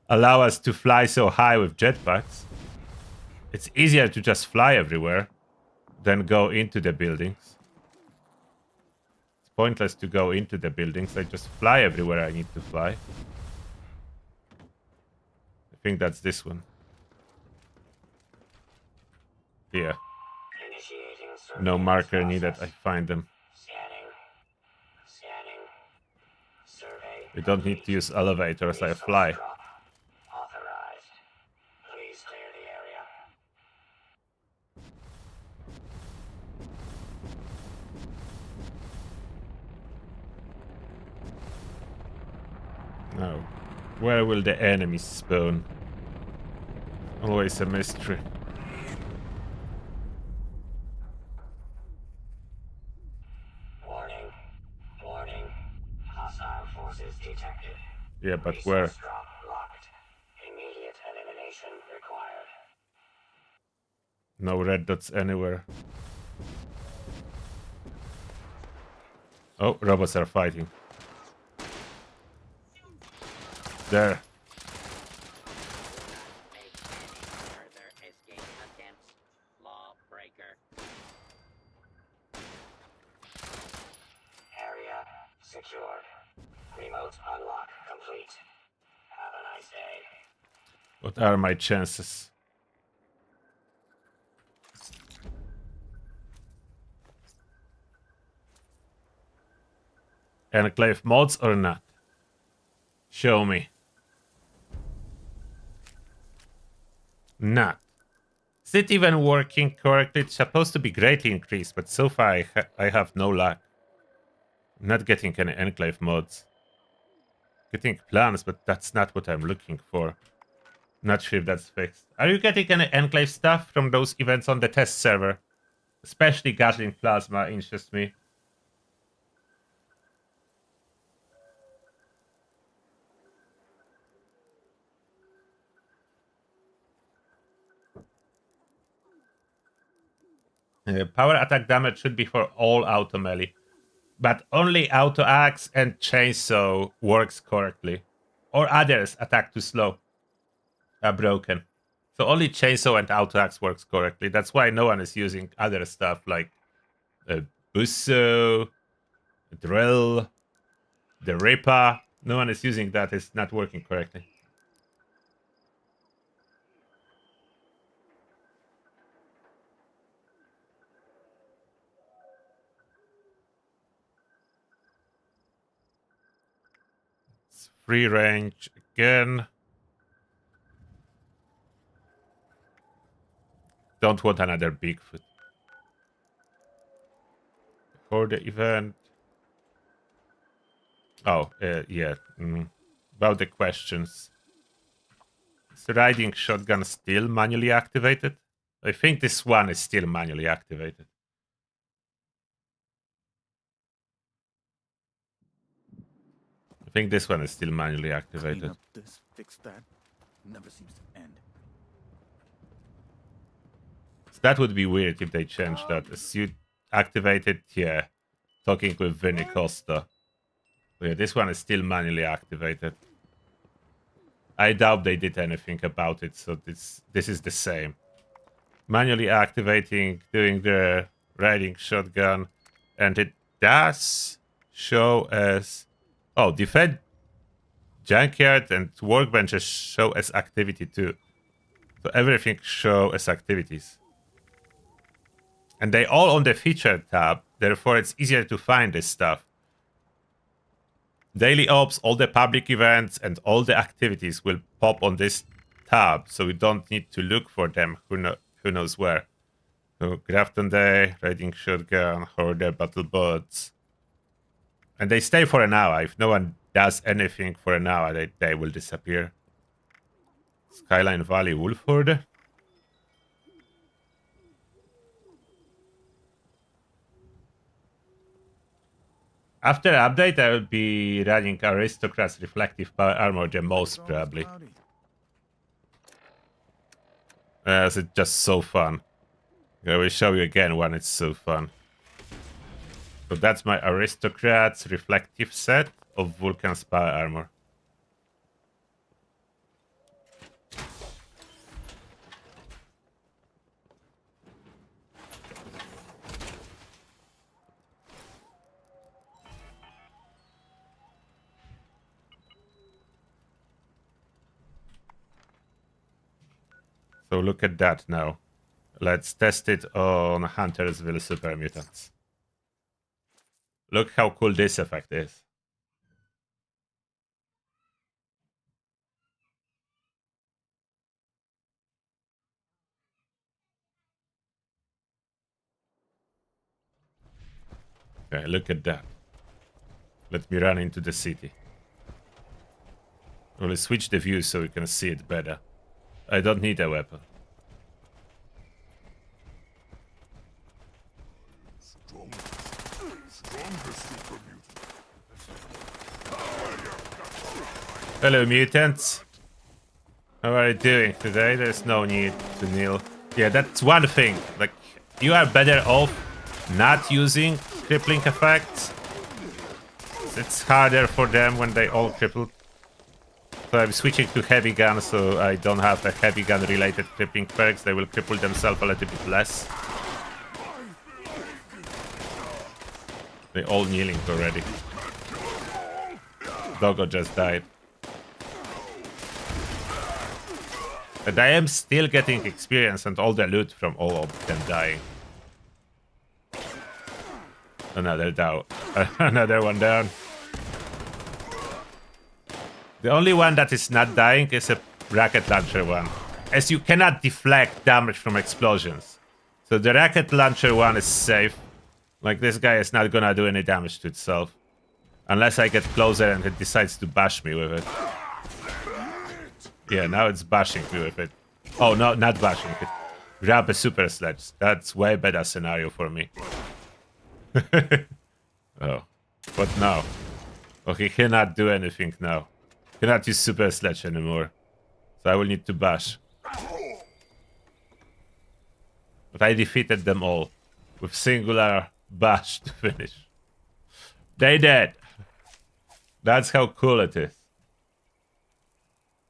allow us to fly so high with jetpacks. It's easier to just fly everywhere than go into the buildings. It's pointless to go into the buildings. I just fly everywhere I need to fly. I think that's this one. Yeah. No marker needed. I find them. We don't need to use elevators. I fly. Now, where will the enemies spawn? Always a mystery. Warning. Warning. Hostile forces detected. Yeah, but where? Resource drop locked. Immediate elimination required. No red dots anywhere. Oh, robots are fighting. There. Area secured. Remote unlock complete. Have a nice day. What are my chances? Enclave mods or not? Show me. Not. Is it even working correctly? It's supposed to be greatly increased, but so far I have no luck. I'm not getting any Enclave mods. Getting plans, but that's not what I'm looking for. Not sure if that's fixed. Are you getting any Enclave stuff from those events on the test server? Especially Gatling Plasma interests me. Power attack damage should be for all auto melee, but only auto axe and chainsaw works correctly. Or others attack too slow, are broken. So only chainsaw and auto axe works correctly. That's why no one is using other stuff like Busso, Drill, the Ripper. No one is using that. It's not working correctly. It's free range again. Don't want another Bigfoot. For the event. Oh, yeah. About the questions. Is the riding shotgun still manually activated? I think this one is still manually activated. I think this one is still manually activated. Clean up this, fix that. Never seems to end. So that would be weird if they changed that. As you activate it, yeah. Talking with Vinny Costa. Yeah, this one is still manually activated. I doubt they did anything about it, so this is the same. Manually activating, doing the riding shotgun, and it does show as... Oh, defend junkyard and workbenches show as activity too. So everything show as activities. And they all on the feature tab, therefore it's easier to find this stuff. Daily ops, all the public events, and all the activities will pop on this tab, so we don't need to look for them who knows where. So Grafton Day, Riding Shotgun, Hoarder, Battle Bots. And they stay for an hour. If no one does anything for an hour, they will disappear. Skyline Valley Wolf Horde. After update, I will be running Aristocrat's Reflective Power Armor the most, probably. It's just so fun. I will show you again when it's so fun. So that's my Aristocrat's Reflective set of Vulcan's Power Armor. So look at that now. Let's test it on Huntersville Super Mutants. Look how cool this effect is. Okay, look at that. Let me run into the city. We'll switch the view so we can see it better. I don't need a weapon. Hello, mutants. How are you doing today? There's no need to kneel. Yeah, that's one thing. Like, you are better off not using crippling effects. It's harder for them when they all crippled. So I'm switching to heavy gun, so I don't have a heavy gun related crippling perks. They will cripple themselves a little bit less. They're all kneeling already. Doggo just died. But I am still getting experience and all the loot from all of them dying. Another down. Another one down. The only one that is not dying is a rocket launcher one, as you cannot deflect damage from explosions. So the rocket launcher one is safe. Like, this guy is not gonna do any damage to itself. Unless I get closer and it decides to bash me with it. Yeah, now it's bashing me with it. Oh, no, not bashing it. Grab a super sledge. That's way better scenario for me. Oh, what now? Oh, he cannot do anything now. Cannot use super sledge anymore. So I will need to bash. But I defeated them all. With singular bash to finish. They dead. That's how cool it is.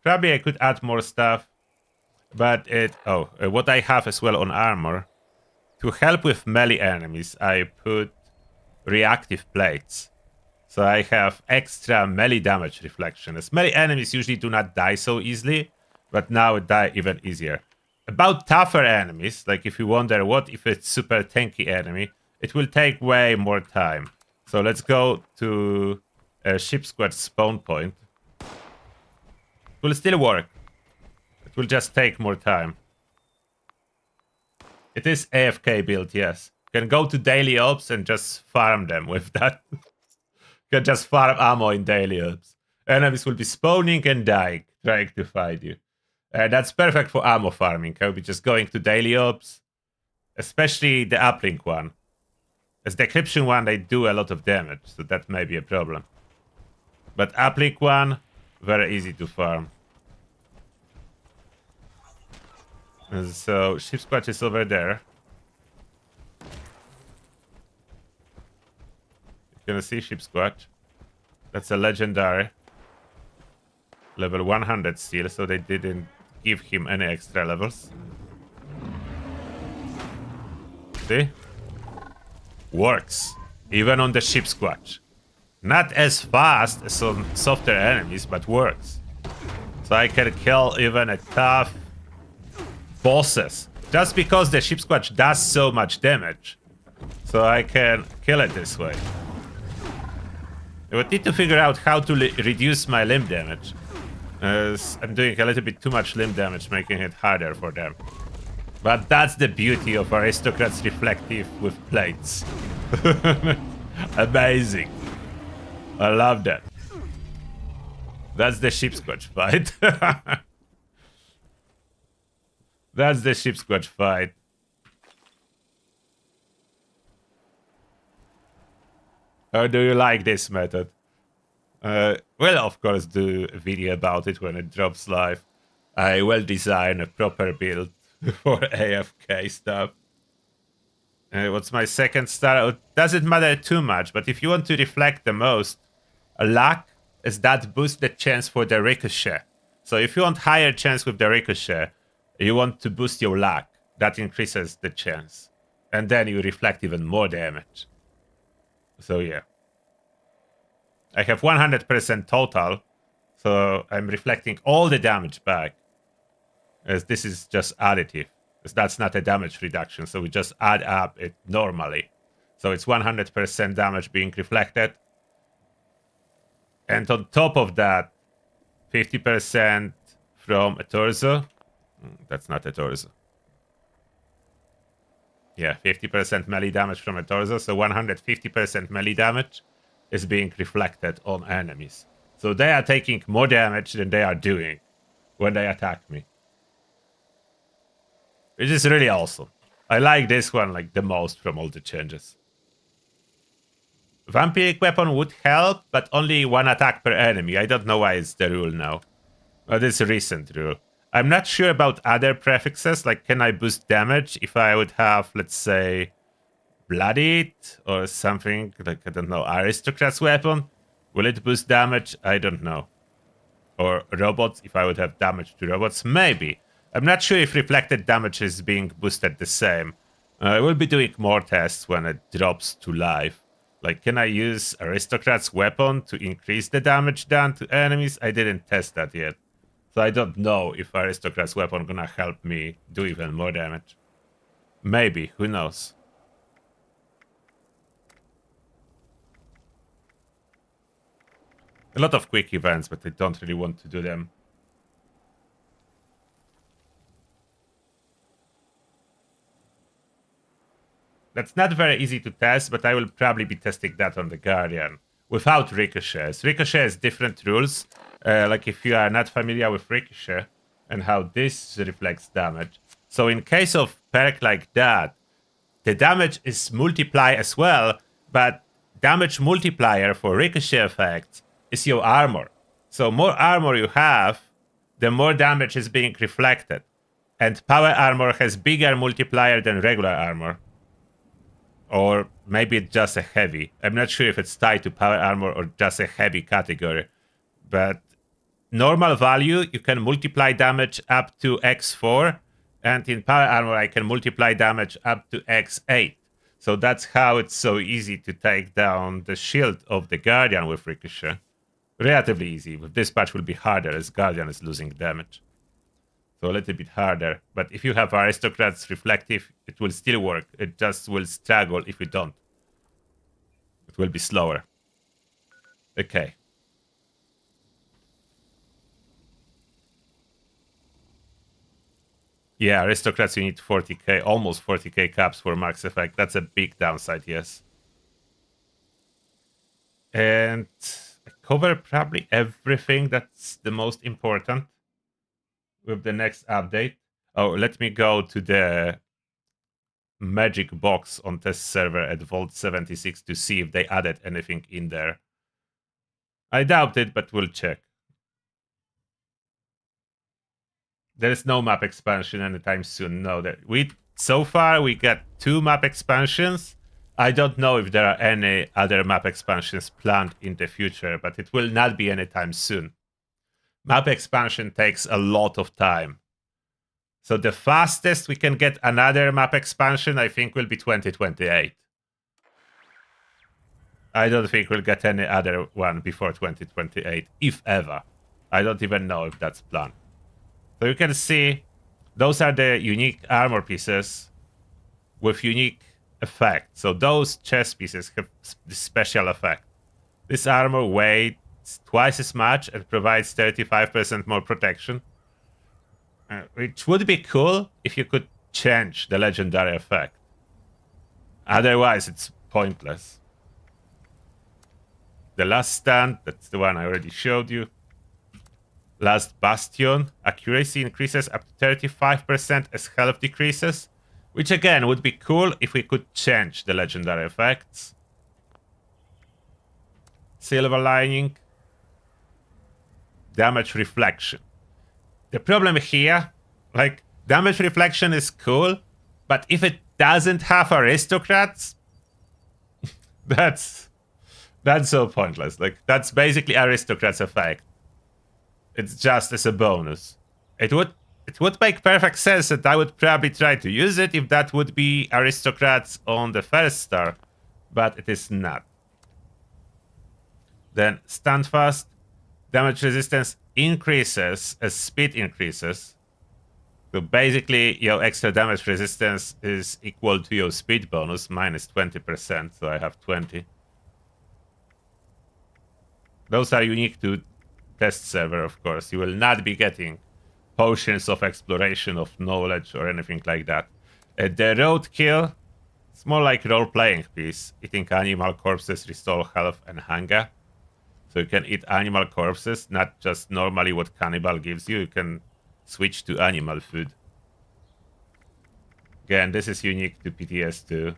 Probably I could add more stuff. But what I have as well on armor. To help with melee enemies, I put reactive plates. So I have extra melee damage reflection. As melee enemies usually do not die so easily, but now it die even easier. About tougher enemies, like if you wonder what if it's super tanky enemy, it will take way more time. So let's go to a ship squad spawn point. It will still work. It will just take more time. It is AFK build, yes. You can go to daily ops and just farm them with that. You can just farm ammo in daily ops. Enemies will be spawning and dying, trying to fight you. That's perfect for ammo farming. I'll be just going to daily ops. Especially the uplink one. As the decryption one, they do a lot of damage, so that may be a problem. But uplink one, very easy to farm. And so ship squatch is over there. You're gonna see ship squatch. That's a legendary. Level 100 still, so they didn't give him any extra levels. See? Works. Even on the ship squatch. Not as fast as on softer enemies, but works. So I can kill even a tough bosses. Just because the ship squatch does so much damage. So I can kill it this way. I would need to figure out how to reduce my limb damage. As I'm doing a little bit too much limb damage, making it harder for them. But that's the beauty of Aristocrats Reflective with plates. Amazing. I love that. That's the ship squatch fight. That's the ship squatch fight. How do you like this method? We'll of course do a video about it when it drops live. I will design a proper build for AFK stuff. What's my second star? It doesn't matter too much, but if you want to reflect the most, luck is that boosts the chance for the Ricochet. So if you want higher chance with the Ricochet, you want to boost your luck. That increases the chance. And then you reflect even more damage. So yeah. I have 100% total, so I'm reflecting all the damage back. As this is just additive. As that's not a damage reduction, so we just add up it normally. So it's 100% damage being reflected. And on top of that, 50% from a torso. That's not a torso. Yeah, 50% melee damage from a torso, so 150% melee damage is being reflected on enemies. So they are taking more damage than they are doing when they attack me. Which is really awesome. I like this one like the most from all the changes. Vampiric weapon would help, but only one attack per enemy. I don't know why it's the rule now. But it's a recent rule. I'm not sure about other prefixes, like can I boost damage if I would have, let's say, Bloodied or something, like, I don't know, Aristocrat's weapon? Will it boost damage? I don't know. Or robots, if I would have damage to robots? Maybe. I'm not sure if reflected damage is being boosted the same. I will be doing more tests when it drops to life. Like, can I use Aristocrat's weapon to increase the damage done to enemies? I didn't test that yet. So I don't know if Aristocrat's weapon gonna help me do even more damage. Maybe, who knows? A lot of quick events, but I don't really want to do them. That's not very easy to test, but I will probably be testing that on the Guardian without Ricochets. Ricochet has different rules. Like if you are not familiar with Ricochet and how this reflects damage. So in case of perk like that, the damage is multiply as well, but damage multiplier for Ricochet effects is your armor. So more armor you have, the more damage is being reflected. And power armor has bigger multiplier than regular armor. Or maybe it's just a heavy. I'm not sure if it's tied to power armor or just a heavy category. But normal value, you can multiply damage up to x4. And in power armor, I can multiply damage up to x8. So that's how it's so easy to take down the shield of the Guardian with Ricochet. Relatively easy. With this patch will be harder as Guardian is losing damage. So a little bit harder. But if you have Aristocrats Reflective, it will still work. It just will struggle if you don't. It will be slower. Okay. Yeah, Aristocrats, you need 40k, almost 40k caps for max effect. That's a big downside, yes. And I cover probably everything that's the most important with the next update. Oh, let me go to the magic box on test server at Vault 76 to see if they added anything in there. I doubt it, but we'll check. There is no map expansion anytime soon. No, so far we got 2 map expansions. I don't know if there are any other map expansions planned in the future, but it will not be anytime soon. Map expansion takes a lot of time. So the fastest we can get another map expansion, I think, will be 2028. I don't think we'll get any other one before 2028, if ever. I don't even know if that's planned. So you can see, those are the unique armor pieces with unique effect. So those chest pieces have this special effect. This armor weighs twice as much and provides 35% more protection. Which would be cool if you could change the legendary effect. Otherwise, it's pointless. The Last Stand, that's the one I already showed you. Last Bastion, accuracy increases up to 35% as health decreases, which again would be cool if we could change the legendary effects. Silver Lining, damage reflection. The problem here, like, damage reflection is cool, but if it doesn't have aristocrats, that's so pointless. Like, that's basically aristocrats effect. It's just as a bonus. It would make perfect sense that I would probably try to use it if that would be aristocrats on the first star, but it is not. Then Standfast, damage resistance increases as speed increases. So basically your extra damage resistance is equal to your speed bonus minus 20%, so I have 20. Those are unique to test server, of course. You will not be getting potions of exploration, of knowledge, or anything like that. The roadkill, it's more like role-playing piece. Eating animal corpses restore health and hunger. So you can eat animal corpses, not just normally what cannibal gives you. You can switch to animal food. Again, this is unique to PTS 2.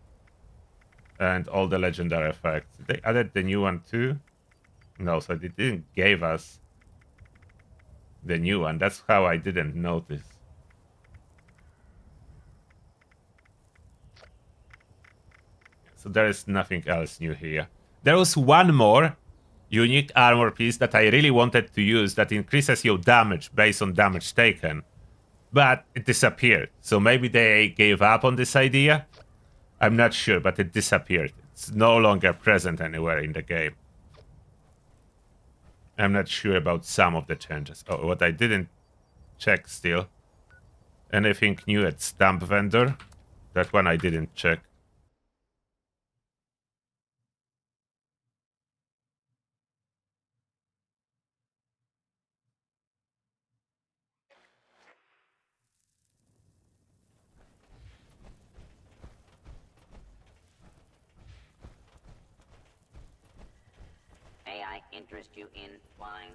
And all the legendary effects. They added the new one too? No, so they didn't give us the new one. That's how I didn't notice. So there is nothing else new here. There was one more unique armor piece that I really wanted to use that increases your damage based on damage taken. But it disappeared. So maybe they gave up on this idea. I'm not sure, but it disappeared. It's no longer present anywhere in the game. I'm not sure about some of the changes. Oh, what I didn't check still. Anything new at Stamp Vendor? That one I didn't check. May I interest you in wine,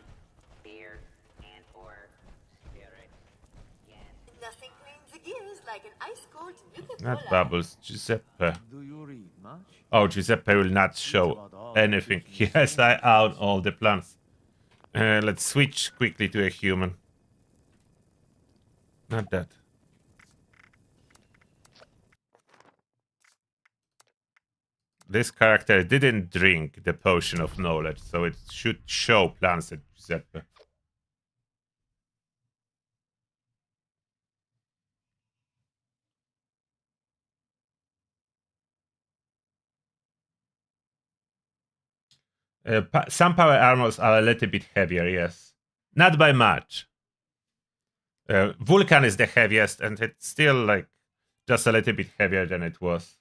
beer, and or spirits? Yes. Nothing cleans the gears like an ice cold Not Bubbles, Giuseppe. Do you read much? Oh, Giuseppe will not show anything. He has eye on all the plans. Let's switch quickly to a human. Not that. This character didn't drink the potion of knowledge, so it should show plans at Giuseppe. Some power armors are a little bit heavier, yes. Not by much. Vulcan is the heaviest, and it's still like just a little bit heavier than it was.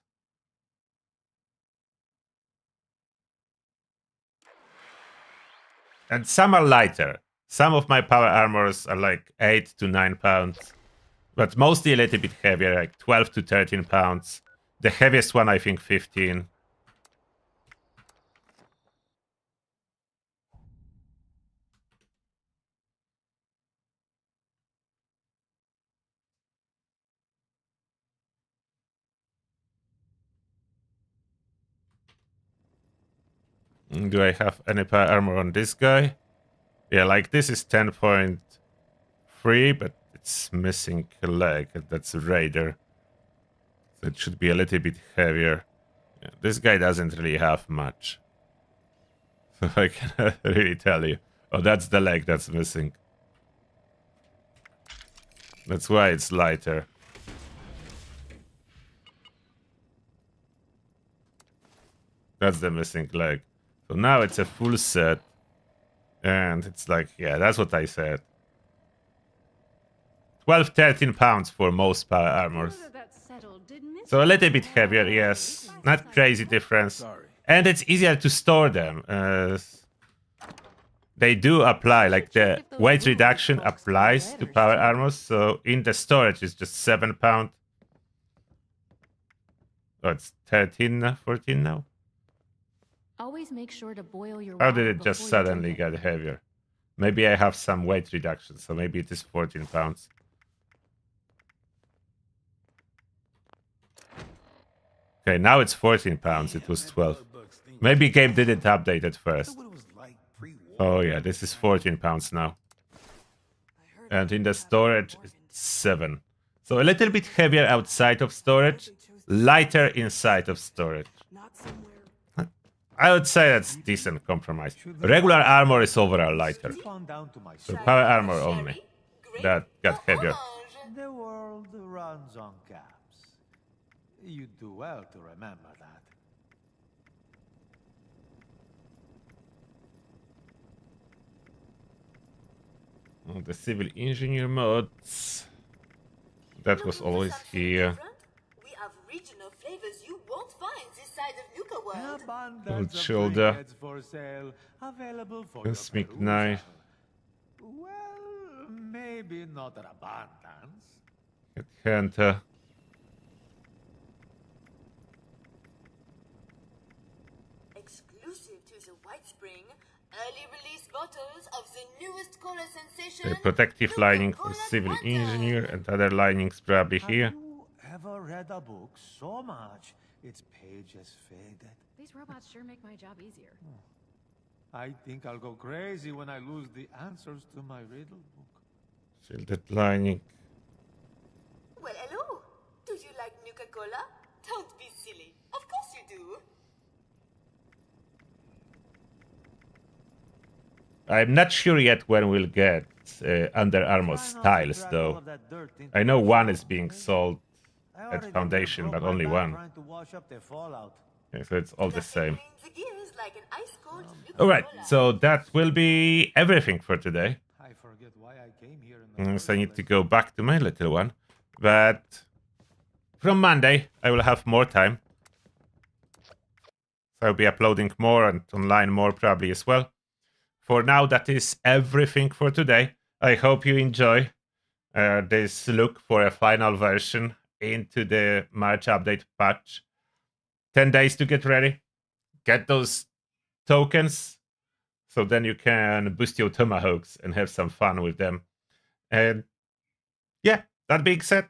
And some are lighter. Some of my power armors are like 8 to 9 pounds. But mostly a little bit heavier, like 12 to 13 pounds. The heaviest one, I think, 15. Do I have any power armor on this guy? Yeah, like this is 10.3, but it's missing a leg. That's a Raider. So it should be a little bit heavier. Yeah, this guy doesn't really have much. So I cannot really tell you. Oh, that's the leg that's missing. That's why it's lighter. That's the missing leg. So now it's a full set. And it's like, yeah, that's what I said. 12, 13 pounds for most power armors. So a little bit heavier, yes. Not crazy difference. And it's easier to store them. They do apply, like the weight reduction applies to power armors. So in the storage it's just 7 pounds. Oh, it's 13, 14 now. Always make sure to boil your How wine did it just before you suddenly drink it. get heavier? Maybe I have some weight reduction, so maybe it is 14 pounds. Okay, now it's 14 pounds. It was 12. Maybe game didn't update it first. Oh yeah, this is 14 pounds now. And in the storage, it's 7. So a little bit heavier outside of storage, lighter inside of storage. I would say that's decent compromise. Regular armor is overall lighter. So power armor only. That got heavier. The world runs on caps. You do well to remember that. Oh, the civil engineer mods. That was always here. We have regional flavors you won't find this side of Nuka World. Old shoulder. For sale, available for Cosmic your knife. perusal. Well, maybe not an abundance. At Hunter. Exclusive to the White Spring, Early release bottles of the newest cola The sensation. protective lining for civil engineer and other linings probably here. Have you ever read a book so much its pages faded? These robots sure make my job easier. I think I'll go crazy when I lose the answers to my riddle book. Shielded lining. Well, hello. Do you like Nuka-Cola? Don't be silly. Of course you do. I'm not sure yet when we'll get Under Armour styles, though. I know one is being sold at Foundation, but only one. Okay, so it's all the same. Alright, so that will be everything for today. I forget why I came here. So I need to go back to my little one. But from Monday, I will have more time. So I'll be uploading more and online more probably as well. For now, that is everything for today. I hope you enjoy this look for a final version into the March update patch. 10 days to get ready. Get those tokens. So then you can boost your Tomahawks and have some fun with them. And yeah, that being said,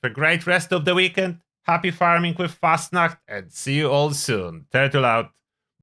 have a great rest of the weekend. Happy farming with Fastnacht and see you all soon. Turtle out.